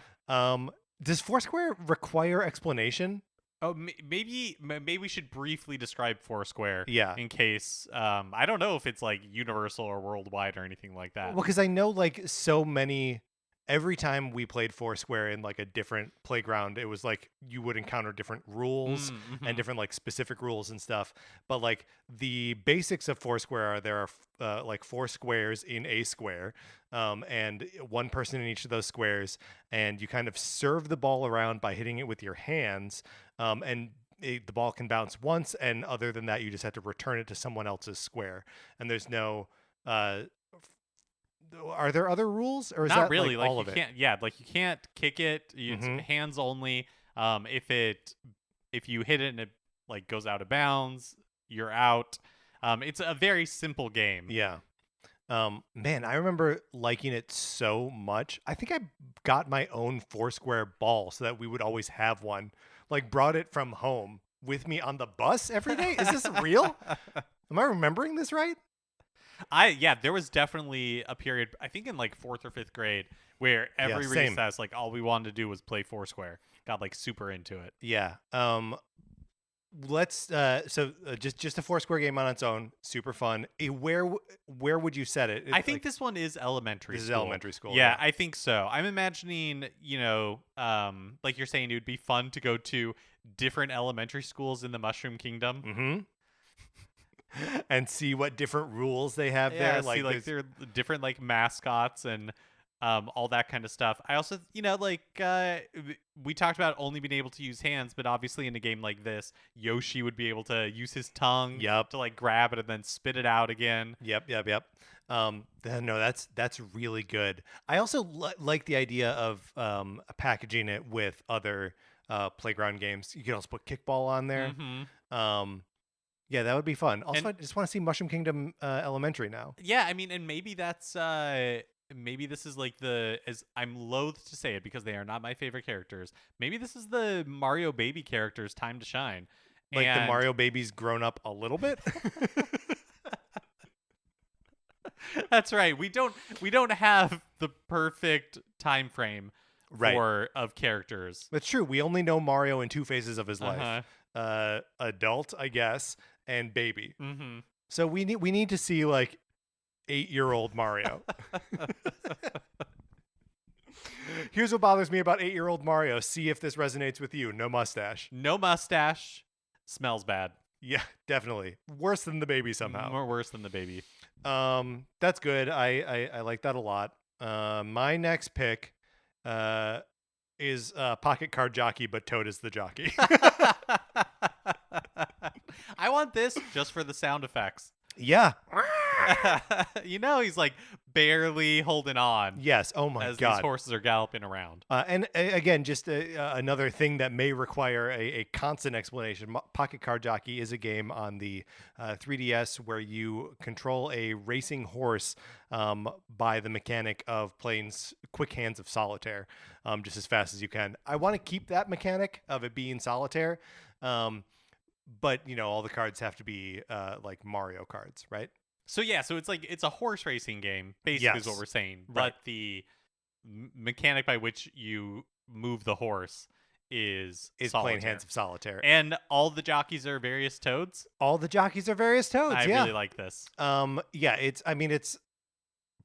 [SPEAKER 1] Does Foursquare require explanation?
[SPEAKER 2] Oh, maybe we should briefly describe Foursquare.
[SPEAKER 1] Yeah.
[SPEAKER 2] In case I don't know if it's like universal or worldwide or anything like that.
[SPEAKER 1] Well, because I know like so many. Every time we played Foursquare in like a different playground, it was like you would encounter different rules
[SPEAKER 2] Mhm.
[SPEAKER 1] and different like specific rules and stuff. But like the basics of Foursquare are there are like four squares in a square, and one person in each of those squares, and you kind of serve the ball around by hitting it with your hands, and the ball can bounce once, and other than that, you just have to return it to someone else's square, and there's no. Are there other rules, or is
[SPEAKER 2] Not
[SPEAKER 1] that
[SPEAKER 2] really.
[SPEAKER 1] like all
[SPEAKER 2] you
[SPEAKER 1] of it?
[SPEAKER 2] can't. Yeah, like you can't kick it. It's
[SPEAKER 1] Mhm.
[SPEAKER 2] hands only. If you hit it and it like goes out of bounds, you're out. It's a very simple game.
[SPEAKER 1] Yeah. Man, I remember liking it so much. I think I got my own Foursquare ball so that we would always have one. Like brought it from home with me on the bus every day. Is this real? Am I remembering this right?
[SPEAKER 2] There was definitely a period, I think in like 4th or 5th grade, where every
[SPEAKER 1] same.
[SPEAKER 2] recess, like all we wanted to do was play Foursquare. Got like super into it.
[SPEAKER 1] Yeah. let's just a Foursquare game on its own, super fun. Where would you set it?
[SPEAKER 2] I think this one is elementary
[SPEAKER 1] this
[SPEAKER 2] school.
[SPEAKER 1] is elementary school.
[SPEAKER 2] Yeah, I think so. I'm imagining, like you're saying, it would be fun to go to different elementary schools in the Mushroom Kingdom.
[SPEAKER 1] And see what different rules they have there.
[SPEAKER 2] See like their different like mascots and all that kind of stuff. I also, we talked about only being able to use hands, but obviously in a game like this, Yoshi would be able to use his tongue to like grab it and then spit it out again.
[SPEAKER 1] Yep. No, that's really good. I also like the idea of packaging it with other playground games. You can also put kickball on there. Yeah, that would be fun. Also, I just want to see Mushroom Kingdom Elementary now.
[SPEAKER 2] Yeah, I mean, and maybe that's maybe this is like as I'm loath to say it because they are not my favorite characters. Maybe this is the Mario Baby character's time to shine.
[SPEAKER 1] Like the Mario Baby's grown up a little bit.
[SPEAKER 2] That's right. We don't have the perfect time frame of characters.
[SPEAKER 1] That's true. We only know Mario in two phases of his life. Adult, I guess, and baby. So we need to see like 8-year-old Mario. Here's what bothers me about 8-year-old Mario. See if this resonates with you. No mustache.
[SPEAKER 2] No mustache. Smells bad.
[SPEAKER 1] Yeah, definitely. Worse than the baby somehow.
[SPEAKER 2] More worse than the baby.
[SPEAKER 1] That's good. I like that a lot. My next pick is Pocket Card Jockey, but Toad is the jockey.
[SPEAKER 2] I want this just for the sound effects.
[SPEAKER 1] Yeah.
[SPEAKER 2] He's like barely holding on.
[SPEAKER 1] Yes. Oh my
[SPEAKER 2] God. As
[SPEAKER 1] God.
[SPEAKER 2] these horses are galloping around.
[SPEAKER 1] And again, just another thing that may require a constant explanation. Pocket Card Jockey is a game on the 3DS where you control a racing horse by the mechanic of playing quick hands of solitaire just as fast as you can. I want to keep that mechanic of it being solitaire. But all the cards have to be like Mario cards, right?
[SPEAKER 2] So it's a horse racing game, basically is what we're saying. But the mechanic by which you move the horse is
[SPEAKER 1] playing hands of solitaire.
[SPEAKER 2] And all the jockeys are various toads?
[SPEAKER 1] All the jockeys are various toads,
[SPEAKER 2] I really like this.
[SPEAKER 1] It's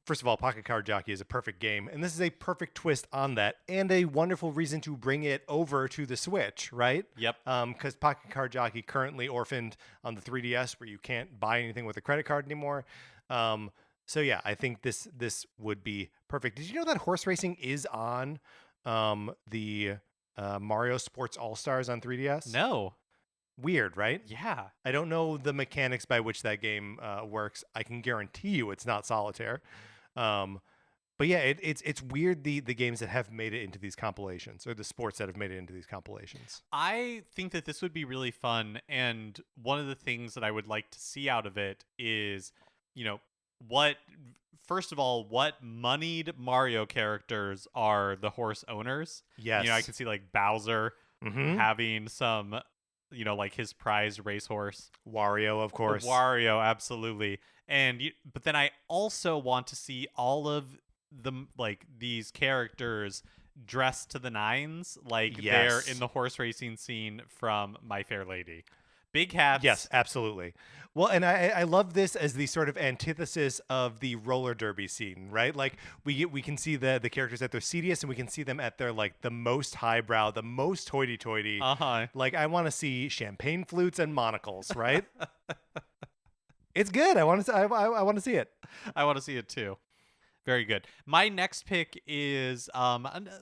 [SPEAKER 1] first of all, Pocket Card Jockey is a perfect game, and this is a perfect twist on that, and a wonderful reason to bring it over to the Switch, right?
[SPEAKER 2] Yep.
[SPEAKER 1] Because Pocket Card Jockey currently orphaned on the 3DS, where you can't buy anything with a credit card anymore. So yeah, I think this would be perfect. Did you know that horse racing is on the Mario Sports All Stars on 3DS?
[SPEAKER 2] No.
[SPEAKER 1] Weird, right?
[SPEAKER 2] Yeah.
[SPEAKER 1] I don't know the mechanics by which that game works. I can guarantee you it's not solitaire. But yeah, it's weird the games that have made it into these compilations, or the sports that have made it into these compilations.
[SPEAKER 2] I think that this would be really fun, and one of the things that I would like to see out of it is, what moneyed Mario characters are the horse owners?
[SPEAKER 1] Yes.
[SPEAKER 2] I can see like Bowser having some, like his prized racehorse.
[SPEAKER 1] Wario, of course.
[SPEAKER 2] Wario, absolutely. But then I also want to see all of these characters dressed to the nines, like they're in the horse racing scene from My Fair Lady. Big hats.
[SPEAKER 1] Yes, absolutely. Well, and I love this as the sort of antithesis of the roller derby scene, right? Like we can see the characters at their seediest, and we can see them at their like the most highbrow, the most hoity-toity. Like I want to see champagne flutes and monocles, right? It's good. I want to see it.
[SPEAKER 2] I want to see it too. Very good. My next pick is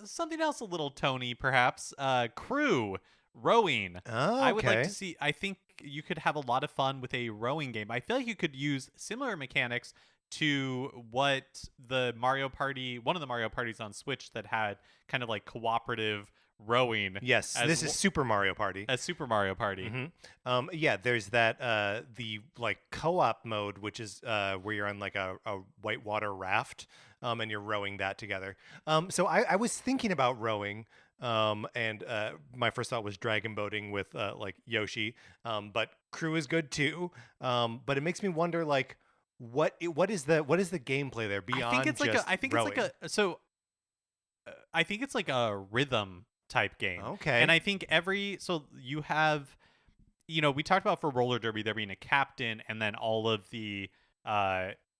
[SPEAKER 2] something else a little Tony, perhaps. Crew. Rowing.
[SPEAKER 1] Oh, okay.
[SPEAKER 2] I would like to see. I think you could have a lot of fun with a rowing game. I feel like you could use similar mechanics to what one of the Mario Parties on Switch that had kind of like cooperative rowing.
[SPEAKER 1] Yes, this is Super Mario Party.
[SPEAKER 2] A Super Mario Party.
[SPEAKER 1] Yeah, there's that the like co-op mode, which is where you're on like a whitewater raft, and you're rowing that together. So I was thinking about rowing. And my first thought was dragon boating with like Yoshi, but Crew is good too. But it makes me wonder, like, what is the gameplay there beyond? I
[SPEAKER 2] think it's like a rhythm type game.
[SPEAKER 1] Okay,
[SPEAKER 2] and I think you have we talked about for roller derby there being a captain and then all of the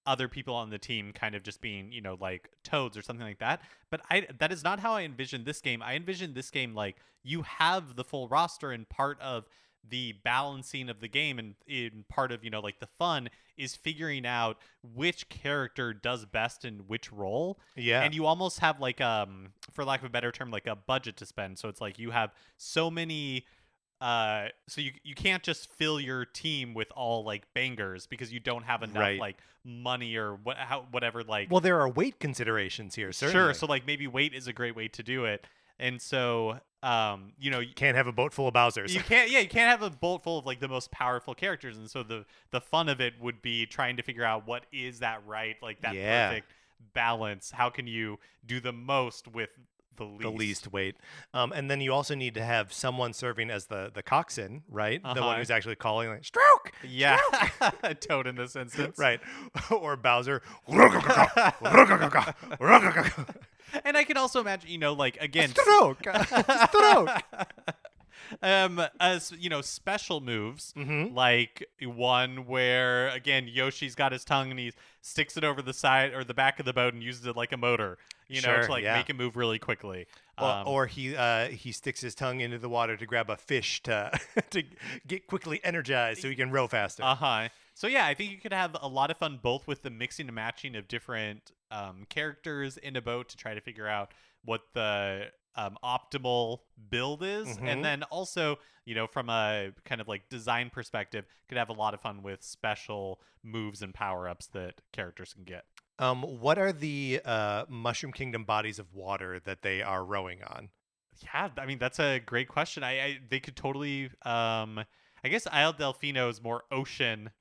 [SPEAKER 2] other people on the team kind of just being, like toads or something like that. But that is not how I envisioned this game. I envisioned this game like you have the full roster, and part of the balancing of the game and in part of, like the fun is figuring out which character does best in which role.
[SPEAKER 1] Yeah.
[SPEAKER 2] And you almost have like, for lack of a better term, like a budget to spend. So it's like you have so many so you can't just fill your team with all like bangers because you don't have enough
[SPEAKER 1] Right.
[SPEAKER 2] like money or whatever like.
[SPEAKER 1] Well, there are weight considerations here, certainly.
[SPEAKER 2] Sure, so like maybe weight is a great way to do it. And so you
[SPEAKER 1] Can't have a boat full of Bowsers.
[SPEAKER 2] you can't have a boat full of like the most powerful characters, and so the fun of it would be trying to figure out what is that right, like that
[SPEAKER 1] Yeah.
[SPEAKER 2] perfect balance. How can you do the most with the
[SPEAKER 1] least weight. And then you also need to have someone serving as the coxswain, right? The one
[SPEAKER 2] Uh-huh.
[SPEAKER 1] who's actually calling like stroke.
[SPEAKER 2] Yeah. Toad in this instance.
[SPEAKER 1] Right. Or Bowser.
[SPEAKER 2] And I can also imagine, like again,
[SPEAKER 1] Stroke. Stroke.
[SPEAKER 2] special moves
[SPEAKER 1] Mhm.
[SPEAKER 2] like one where again Yoshi's got his tongue and he sticks it over the side or the back of the boat and uses it like a motor,
[SPEAKER 1] Sure,
[SPEAKER 2] to like
[SPEAKER 1] yeah.
[SPEAKER 2] make it move really quickly.
[SPEAKER 1] Or he sticks his tongue into the water to grab a fish to to get quickly energized so he can row faster.
[SPEAKER 2] Uh-huh. So yeah, I think you could have a lot of fun both with the mixing and matching of different characters in a boat to try to figure out what the optimal build is.
[SPEAKER 1] Mhm.
[SPEAKER 2] And then also, from a kind of like design perspective, could have a lot of fun with special moves and power-ups that characters can get.
[SPEAKER 1] What are the Mushroom Kingdom bodies of water that they are rowing on?
[SPEAKER 2] Yeah, I mean that's a great question. They could totally I guess Isle Delfino is more ocean.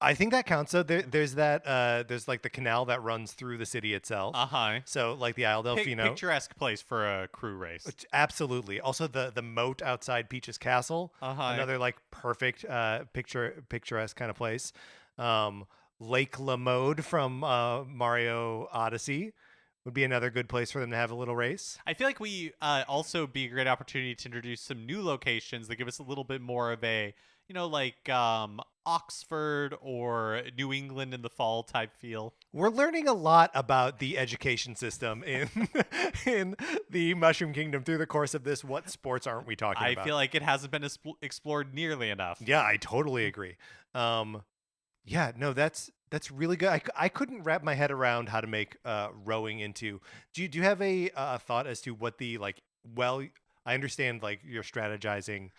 [SPEAKER 1] I think that counts. So there's like the canal that runs through the city itself.
[SPEAKER 2] Uh-huh.
[SPEAKER 1] So like the Isle Delfino.
[SPEAKER 2] Picturesque place for a crew race.
[SPEAKER 1] Absolutely. Also the moat outside Peach's castle.
[SPEAKER 2] Uh-huh.
[SPEAKER 1] Another like perfect picturesque kind of place. Lake Lamode from Mario Odyssey would be another good place for them to have a little race.
[SPEAKER 2] I feel like we also be a great opportunity to introduce some new locations that give us a little bit more of a, like Oxford or New England in the fall type feel.
[SPEAKER 1] We're learning a lot about the education system in in the Mushroom Kingdom through the course of this. What sports aren't we talking
[SPEAKER 2] I
[SPEAKER 1] about?
[SPEAKER 2] feel like it hasn't been explored nearly enough.
[SPEAKER 1] Yeah, I totally agree. Yeah, no, that's really good. I couldn't wrap my head around how to make rowing into. Do you have a thought as to what the like? Well, I understand like you're strategizing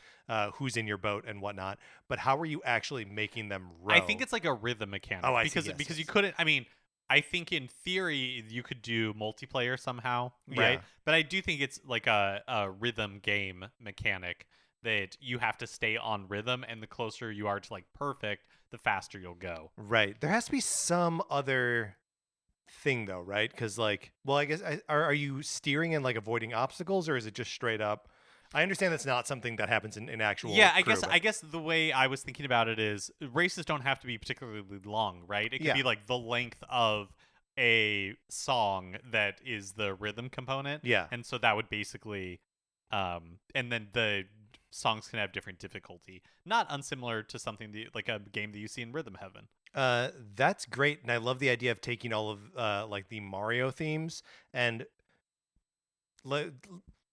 [SPEAKER 1] who's in your boat and whatnot, but how are you actually making them row?
[SPEAKER 2] I think it's like a rhythm mechanic.
[SPEAKER 1] Oh, I see.
[SPEAKER 2] because
[SPEAKER 1] Yes,
[SPEAKER 2] because
[SPEAKER 1] yes.
[SPEAKER 2] you couldn't. I mean, I think in theory you could do multiplayer somehow, right?
[SPEAKER 1] Yeah.
[SPEAKER 2] But I do think it's like a rhythm game mechanic that you have to stay on rhythm, and the closer you are to like perfect, the faster you'll go.
[SPEAKER 1] Right. There has to be some other thing though, right? Because like, well, I guess are you steering and like avoiding obstacles, or is it just straight up? I understand that's not something that happens in actual.
[SPEAKER 2] Yeah,
[SPEAKER 1] crew,
[SPEAKER 2] I guess the way I was thinking about it is races don't have to be particularly long, right? It could
[SPEAKER 1] Yeah.
[SPEAKER 2] be like the length of a song that is the rhythm component.
[SPEAKER 1] Yeah.
[SPEAKER 2] And so that would basically and then the songs can have different difficulty. Not unsimilar to something like a game that you see in Rhythm Heaven.
[SPEAKER 1] That's great, and I love the idea of taking all of like the Mario themes and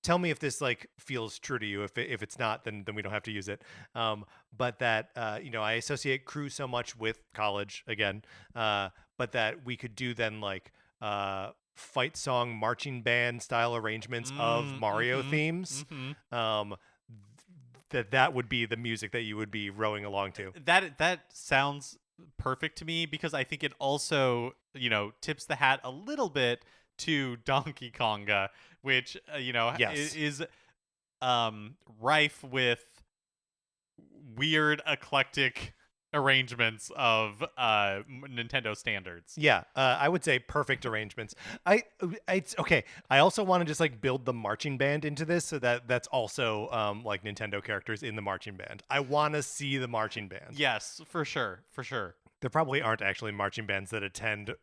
[SPEAKER 1] tell me if this like feels true to you. If it's not, then we don't have to use it. But that I associate crew so much with college again. But that we could do then like fight song marching band style arrangements of Mario themes.
[SPEAKER 2] Mm-hmm.
[SPEAKER 1] That would be the music that you would be rowing along to.
[SPEAKER 2] That sounds perfect to me because I think it also, tips the hat a little bit to Donkey Konga, which
[SPEAKER 1] Yes.
[SPEAKER 2] is rife with weird eclectic arrangements of Nintendo standards.
[SPEAKER 1] Yeah, I would say perfect arrangements. It's okay. I also want to just like build the marching band into this, so that's also like Nintendo characters in the marching band. I want to see the marching band.
[SPEAKER 2] Yes, for sure.
[SPEAKER 1] There probably aren't actually marching bands that attend.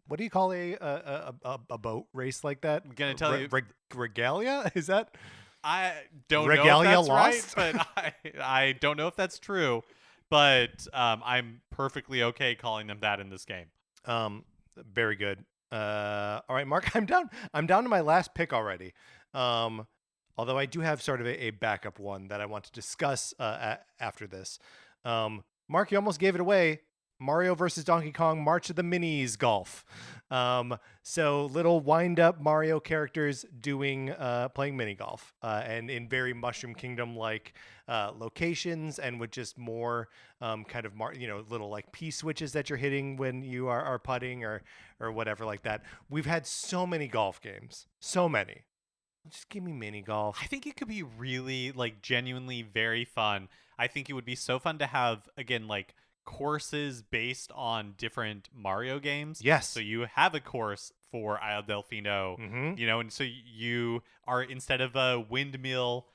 [SPEAKER 1] What do you call a boat race like that?
[SPEAKER 2] I'm gonna tell you-
[SPEAKER 1] regalia. Is that?
[SPEAKER 2] I don't
[SPEAKER 1] Regalia
[SPEAKER 2] know if that's
[SPEAKER 1] lost?
[SPEAKER 2] right, but I don't know if that's true. But I'm perfectly okay calling them that in this game.
[SPEAKER 1] Very good. All right, Mark, I'm down. I'm down to my last pick already. Although I do have sort of a backup one that I want to discuss after this. Mark, you almost gave it away. Mario versus Donkey Kong March of the Minis golf. So little wind up Mario characters doing playing mini golf and in very Mushroom Kingdom like locations and with just more kind of little like P switches that you're hitting when you are putting or whatever like that. We've had so many golf games, so many. Just give me mini golf.
[SPEAKER 2] I think it could be really like genuinely very fun. I think it would be so fun to have again like courses based on different Mario games.
[SPEAKER 1] Yes.
[SPEAKER 2] So you have a course for Isle Delfino,
[SPEAKER 1] Mm-hmm.
[SPEAKER 2] and so you are instead of a windmill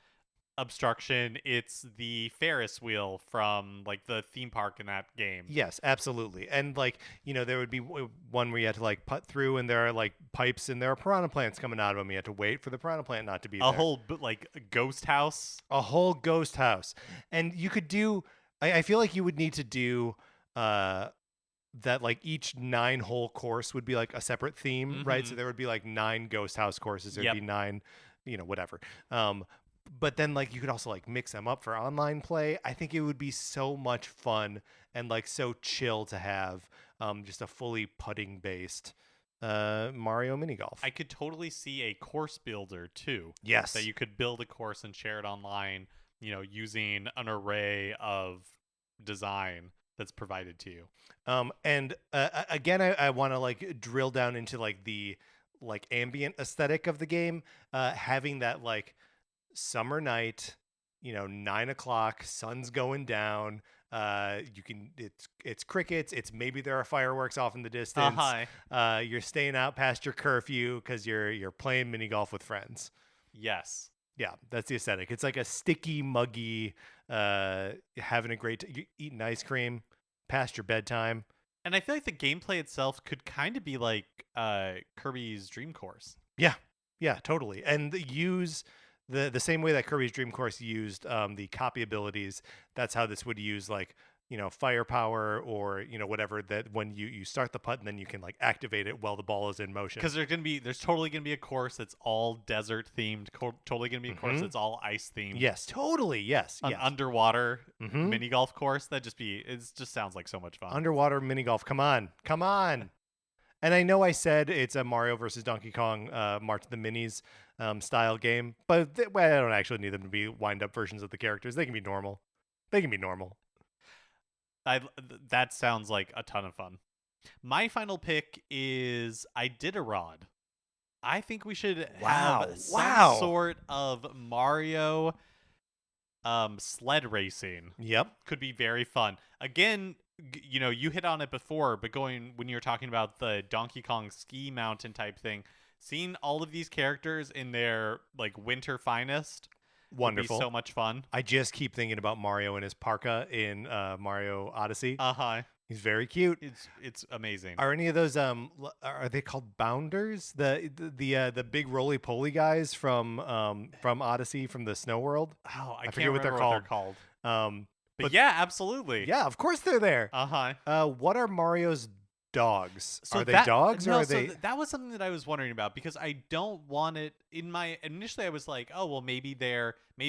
[SPEAKER 2] obstruction, it's the Ferris wheel from like the theme park in that game.
[SPEAKER 1] Yes, absolutely. And like, there would be one where you had to like putt through and there are like pipes and there are piranha plants coming out of them. You had to wait for the piranha plant not to be
[SPEAKER 2] A
[SPEAKER 1] there.
[SPEAKER 2] whole like ghost house.
[SPEAKER 1] A whole ghost house. And you could do, I feel like you would need to do that like each 9-hole course would be like a separate theme, right? So there would be like 9 ghost house courses. There'd
[SPEAKER 2] Yep.
[SPEAKER 1] be 9, whatever. But then like you could also like mix them up for online play. I think it would be so much fun and like so chill to have just a fully putting based Mario mini golf.
[SPEAKER 2] I could totally see a course builder too.
[SPEAKER 1] Yes.
[SPEAKER 2] That you could build a course and share it online, using an array of design that's provided to you.
[SPEAKER 1] And again, I want to like drill down into like the like ambient aesthetic of the game, having that like summer night, 9 o'clock, sun's going down. It's crickets. It's maybe there are fireworks off in the distance. You're staying out past your curfew because you're playing mini golf with friends.
[SPEAKER 2] Yes.
[SPEAKER 1] Yeah, that's the aesthetic. It's like a sticky, muggy, having a great eating ice cream past your bedtime.
[SPEAKER 2] And I feel like the gameplay itself could kind of be like Kirby's Dream Course.
[SPEAKER 1] Yeah, totally. And use the same way that Kirby's Dream Course used the copy abilities. That's how this would use like firepower or whatever, that when you start the putt and then you can like activate it while the ball is in motion.
[SPEAKER 2] Because there's totally gonna be a course that's all desert themed. Totally gonna be a course that's all ice themed.
[SPEAKER 1] Yes, totally. Yes,
[SPEAKER 2] An
[SPEAKER 1] yes.
[SPEAKER 2] underwater mini golf course. It just sounds like so much fun.
[SPEAKER 1] Underwater mini golf. Come on. And I know I said it's a Mario versus Donkey Kong March of the Minis style game, but I don't actually need them to be wind up versions of the characters. They can be normal.
[SPEAKER 2] That sounds like a ton of fun. My final pick is Iditarod. I think we should have some sort of Mario sled racing.
[SPEAKER 1] Yep.
[SPEAKER 2] Could be very fun. Again, you hit on it before, but when you're talking about the Donkey Kong ski mountain type thing, seeing all of these characters in their like winter finest,
[SPEAKER 1] wonderful,
[SPEAKER 2] would be so much fun.
[SPEAKER 1] I just keep thinking about Mario and his parka in Mario Odyssey. He's very cute.
[SPEAKER 2] It's amazing.
[SPEAKER 1] Are any of those are they called bounders? The big roly poly guys from Odyssey, from the Snow World?
[SPEAKER 2] Oh, I
[SPEAKER 1] forget what they're called.
[SPEAKER 2] But yeah, absolutely.
[SPEAKER 1] Yeah, of course they're there. What are Mario's dogs?
[SPEAKER 2] So
[SPEAKER 1] are they dogs or are they?
[SPEAKER 2] That was something that I was wondering about, because I don't want it initially I was like, oh well, maybe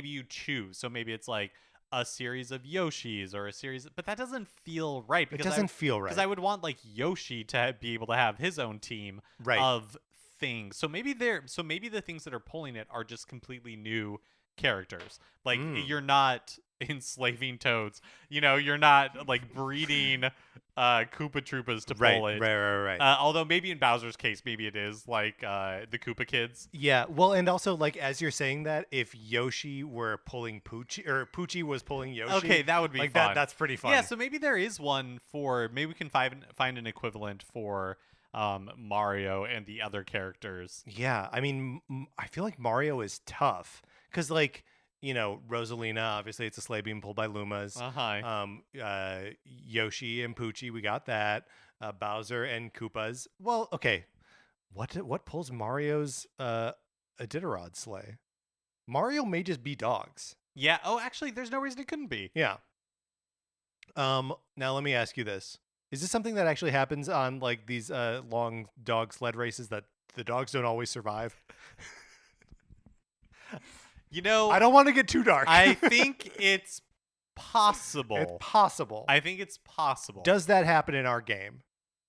[SPEAKER 2] you choose, so maybe it's like a series of Yoshis or a series, but that doesn't feel right.
[SPEAKER 1] It doesn't feel right,
[SPEAKER 2] because I would want like Yoshi to be able to have his own team of things. So maybe the things that are pulling it are just completely new characters. Like you're not enslaving toads, you're not like breeding Koopa Troopas to pull it.
[SPEAKER 1] Right.
[SPEAKER 2] Although maybe in Bowser's case, maybe it is like the Koopa kids.
[SPEAKER 1] Yeah, well, and also like as you're saying that, if Yoshi were pulling Poochie or Poochie was pulling Yoshi,
[SPEAKER 2] okay, that would be
[SPEAKER 1] like
[SPEAKER 2] fun.
[SPEAKER 1] That's pretty fun.
[SPEAKER 2] Yeah, so maybe there is one for, maybe we can find an equivalent for Mario and the other characters.
[SPEAKER 1] Yeah, I mean, I feel like Mario is tough because like, Rosalina, obviously it's a sleigh being pulled by Lumas. Yoshi and Poochie, we got that. Bowser and Koopas. Well, okay. What pulls Mario's Iditarod sleigh? Mario may just be dogs.
[SPEAKER 2] Yeah. Oh, actually, there's no reason it couldn't be.
[SPEAKER 1] Yeah. Now let me ask you this. Is this something that actually happens on like these long dog sled races that the dogs don't always survive?
[SPEAKER 2] You know,
[SPEAKER 1] I don't want to get too dark.
[SPEAKER 2] I think it's possible.
[SPEAKER 1] It's possible.
[SPEAKER 2] I think it's possible.
[SPEAKER 1] Does that happen in our game?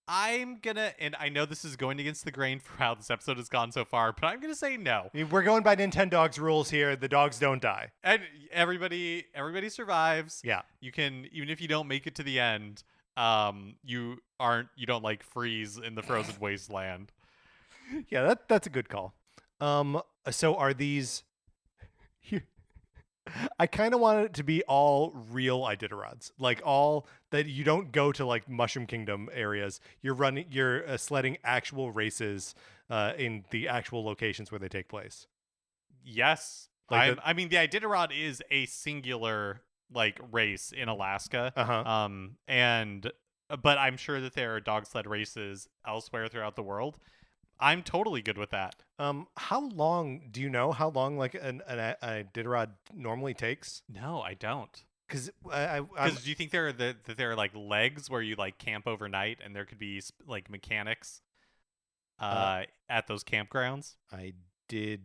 [SPEAKER 2] I'm gonna, and I know this is going against the grain for how this episode has gone so far, but I'm gonna say no.
[SPEAKER 1] I mean, we're going by Nintendogs rules here. The dogs don't die.
[SPEAKER 2] And everybody survives.
[SPEAKER 1] Yeah.
[SPEAKER 2] You can, even if you don't make it to the end, you don't like freeze in the frozen wasteland.
[SPEAKER 1] Yeah, that's a good call. So are these? I kind of want it to be all real Iditarods, like all that you don't go to like Mushroom Kingdom areas. You're sledding actual races in the actual locations where they take place.
[SPEAKER 2] Yes.
[SPEAKER 1] Like
[SPEAKER 2] I mean, the Iditarod is a singular like race in Alaska.
[SPEAKER 1] Uh-huh.
[SPEAKER 2] But I'm sure that there are dog sled races elsewhere throughout the world. I'm totally good with that.
[SPEAKER 1] How long do you know how long like an Iditarod normally takes?
[SPEAKER 2] No, I don't.
[SPEAKER 1] Because
[SPEAKER 2] Because do you think there are like legs where you like camp overnight and there could be like mechanics at those campgrounds?
[SPEAKER 1] Iditarod.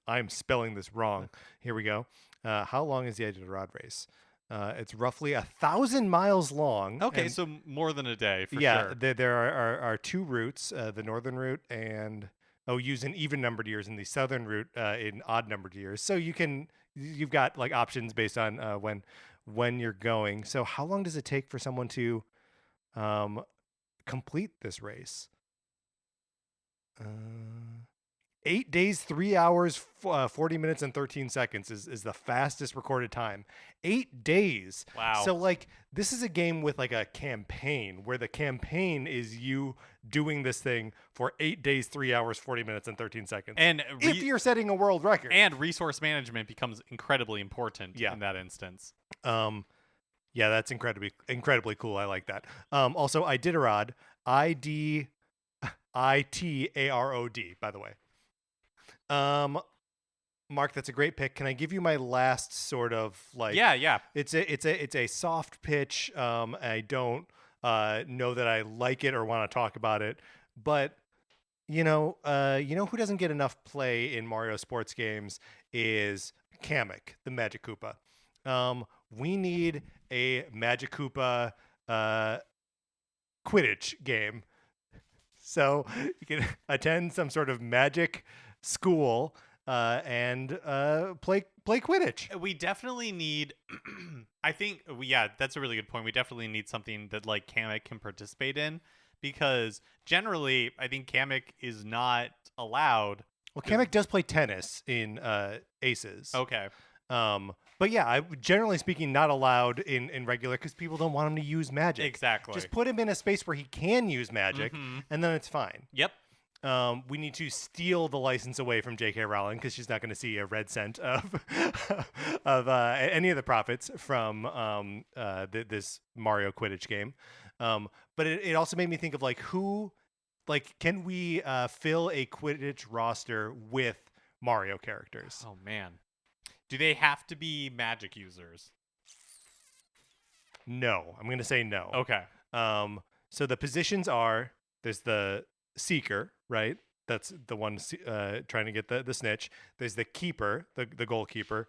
[SPEAKER 1] I'm spelling this wrong. Here we go. How long is the Iditarod race? It's roughly 1,000 miles long.
[SPEAKER 2] Okay,
[SPEAKER 1] and-
[SPEAKER 2] so more than a day for
[SPEAKER 1] yeah,
[SPEAKER 2] sure.
[SPEAKER 1] there are two routes, the northern route and use in even numbered years, and the southern route in odd numbered years. So you've got like options based on when you're going. So how long does it take for someone to complete this race? 8 days, 3 hours, 40 minutes, and 13 seconds is the fastest recorded time. 8 days.
[SPEAKER 2] Wow.
[SPEAKER 1] So, like, this is a game with, like, a campaign where the campaign is you doing this thing for 8 days, 3 hours, 40 minutes, and 13 seconds.
[SPEAKER 2] And
[SPEAKER 1] if you're setting a world record.
[SPEAKER 2] and resource management becomes incredibly important in that instance.
[SPEAKER 1] Yeah, that's incredibly cool. I like that. Also, Iditarod, Iditarod, by the way. Mark, that's a great pick. Can I give you my last sort of like?
[SPEAKER 2] Yeah.
[SPEAKER 1] It's a soft pitch. I don't know that I like it or want to talk about it, but you know who doesn't get enough play in Mario sports games is Kamek, the Magic Koopa. We need a Magic Koopa Quidditch game, so you can attend some sort of magic school and play Quidditch.
[SPEAKER 2] We definitely need that's a really good point. We definitely need something that like Kamek can participate in, because generally I think Kamek is not allowed.
[SPEAKER 1] Well, Kamek does play tennis in Aces.
[SPEAKER 2] Okay.
[SPEAKER 1] But yeah, generally speaking, not allowed in regular because people don't want him to use magic.
[SPEAKER 2] Exactly.
[SPEAKER 1] Just put him in a space where he can use magic, and then it's fine.
[SPEAKER 2] Yep.
[SPEAKER 1] We need to steal the license away from J.K. Rowling because she's not going to see a red cent of any of the profits from this Mario Quidditch game. But it also made me think of like can we fill a Quidditch roster with Mario characters?
[SPEAKER 2] Oh man, do they have to be magic users?
[SPEAKER 1] No, I'm going to say no.
[SPEAKER 2] Okay.
[SPEAKER 1] So the positions are there's the Seeker, right? That's the one trying to get the snitch. There's the keeper, the goalkeeper,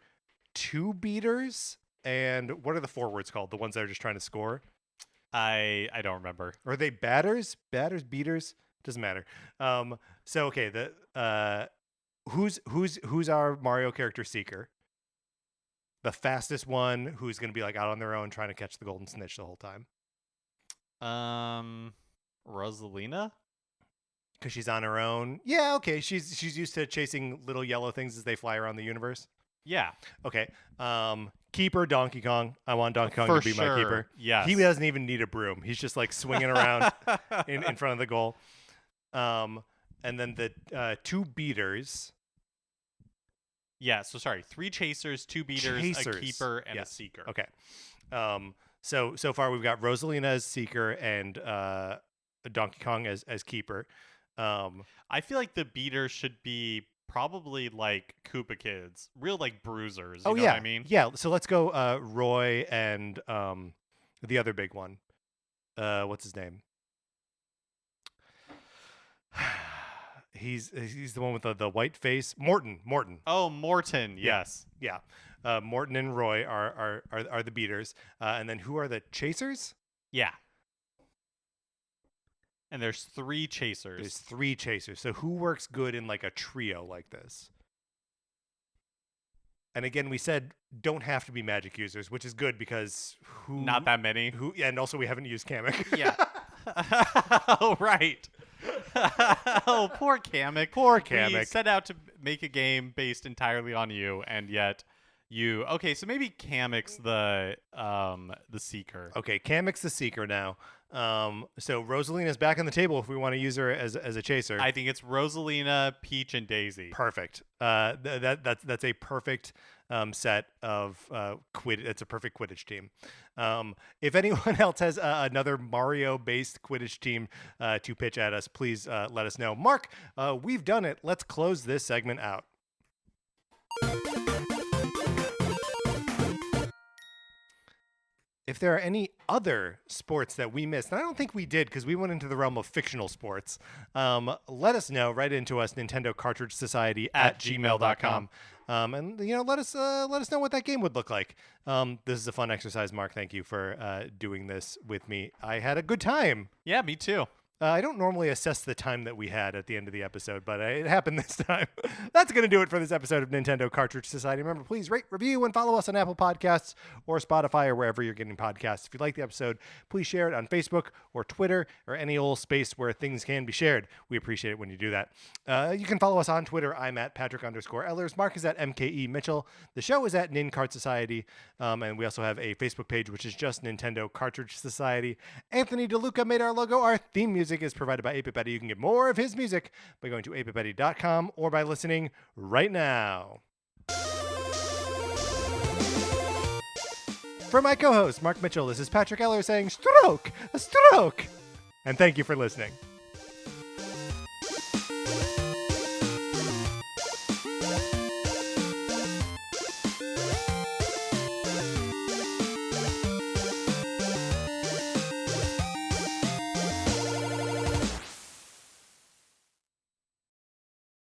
[SPEAKER 1] two beaters, and what are the forwards called? The ones that are just trying to score?
[SPEAKER 2] I don't remember.
[SPEAKER 1] Are they batters? Batters, beaters? Doesn't matter. So okay, who's our Mario character Seeker? The fastest one who's going to be like out on their own trying to catch the golden snitch the whole time.
[SPEAKER 2] Rosalina?
[SPEAKER 1] Because she's on her own. Yeah, okay. She's used to chasing little yellow things as they fly around the universe.
[SPEAKER 2] Yeah.
[SPEAKER 1] Okay. Keeper Donkey Kong. I want Donkey Kong
[SPEAKER 2] For
[SPEAKER 1] to be
[SPEAKER 2] sure.
[SPEAKER 1] my keeper.
[SPEAKER 2] Yes.
[SPEAKER 1] He doesn't even need a broom. He's just like swinging around in front of the goal. And then the two beaters.
[SPEAKER 2] Yeah. So sorry, 3 chasers, 2 beaters, a keeper, and a seeker.
[SPEAKER 1] Okay. So far we've got Rosalina as seeker and Donkey Kong as keeper.
[SPEAKER 2] I feel like the beater should be probably like Koopa Kids, real like bruisers.
[SPEAKER 1] Oh
[SPEAKER 2] You know
[SPEAKER 1] yeah,
[SPEAKER 2] what I mean?
[SPEAKER 1] yeah. So let's go Roy and the other big one. What's his name? He's the one with the white face. Morton.
[SPEAKER 2] Oh, Morton.
[SPEAKER 1] Yeah.
[SPEAKER 2] Yes.
[SPEAKER 1] Yeah. Morton and Roy are the beaters. And then who are the chasers?
[SPEAKER 2] Yeah. And there's 3 chasers.
[SPEAKER 1] There's 3 chasers. So who works good in like a trio like this? And again, we said don't have to be magic users, which is good because
[SPEAKER 2] Not that many.
[SPEAKER 1] And also we haven't used Kamek.
[SPEAKER 2] Yeah. Oh, right. Oh, poor Kamek.
[SPEAKER 1] Poor
[SPEAKER 2] We
[SPEAKER 1] Kamek.
[SPEAKER 2] set out to make a game based entirely on you, and yet you. Okay, so maybe Kamek's the seeker.
[SPEAKER 1] Okay, Kamek's the seeker now. So Rosalina's back on the table if we want to use her as a chaser.
[SPEAKER 2] I think it's Rosalina, Peach, and Daisy.
[SPEAKER 1] Perfect. That's a perfect set of It's a perfect Quidditch team. If anyone else has another Mario-based Quidditch team to pitch at us, please let us know. Mark, we've done it. Let's close this segment out. If there are any other sports that we missed, and I don't think we did because we went into the realm of fictional sports, let us know. Write into us, Nintendo Cartridge Society at gmail.com. And let us know what that game would look like. This is a fun exercise, Mark. Thank you for doing this with me. I had a good time.
[SPEAKER 2] Yeah, me too.
[SPEAKER 1] I don't normally assess the time that we had at the end of the episode, but it happened this time. That's going to do it for this episode of Nintendo Cartridge Society. Remember, please rate, review, and follow us on Apple Podcasts or Spotify or wherever you're getting podcasts. If you like the episode, please share it on Facebook or Twitter or any old space where things can be shared. We appreciate it when you do that. You can follow us on Twitter. I'm at Patrick_Ellers. Mark is at MKE Mitchell. The show is at Nin Cart Society. And we also have a Facebook page, which is just Nintendo Cartridge Society. Anthony DeLuca made our logo. Our theme music is provided by 8BitBetty. You can get more of his music by going to 8BitBetty.com or by listening right now. For my co-host, Mark Mitchell, this is Patrick Eller saying stroke, a stroke. And thank you for listening.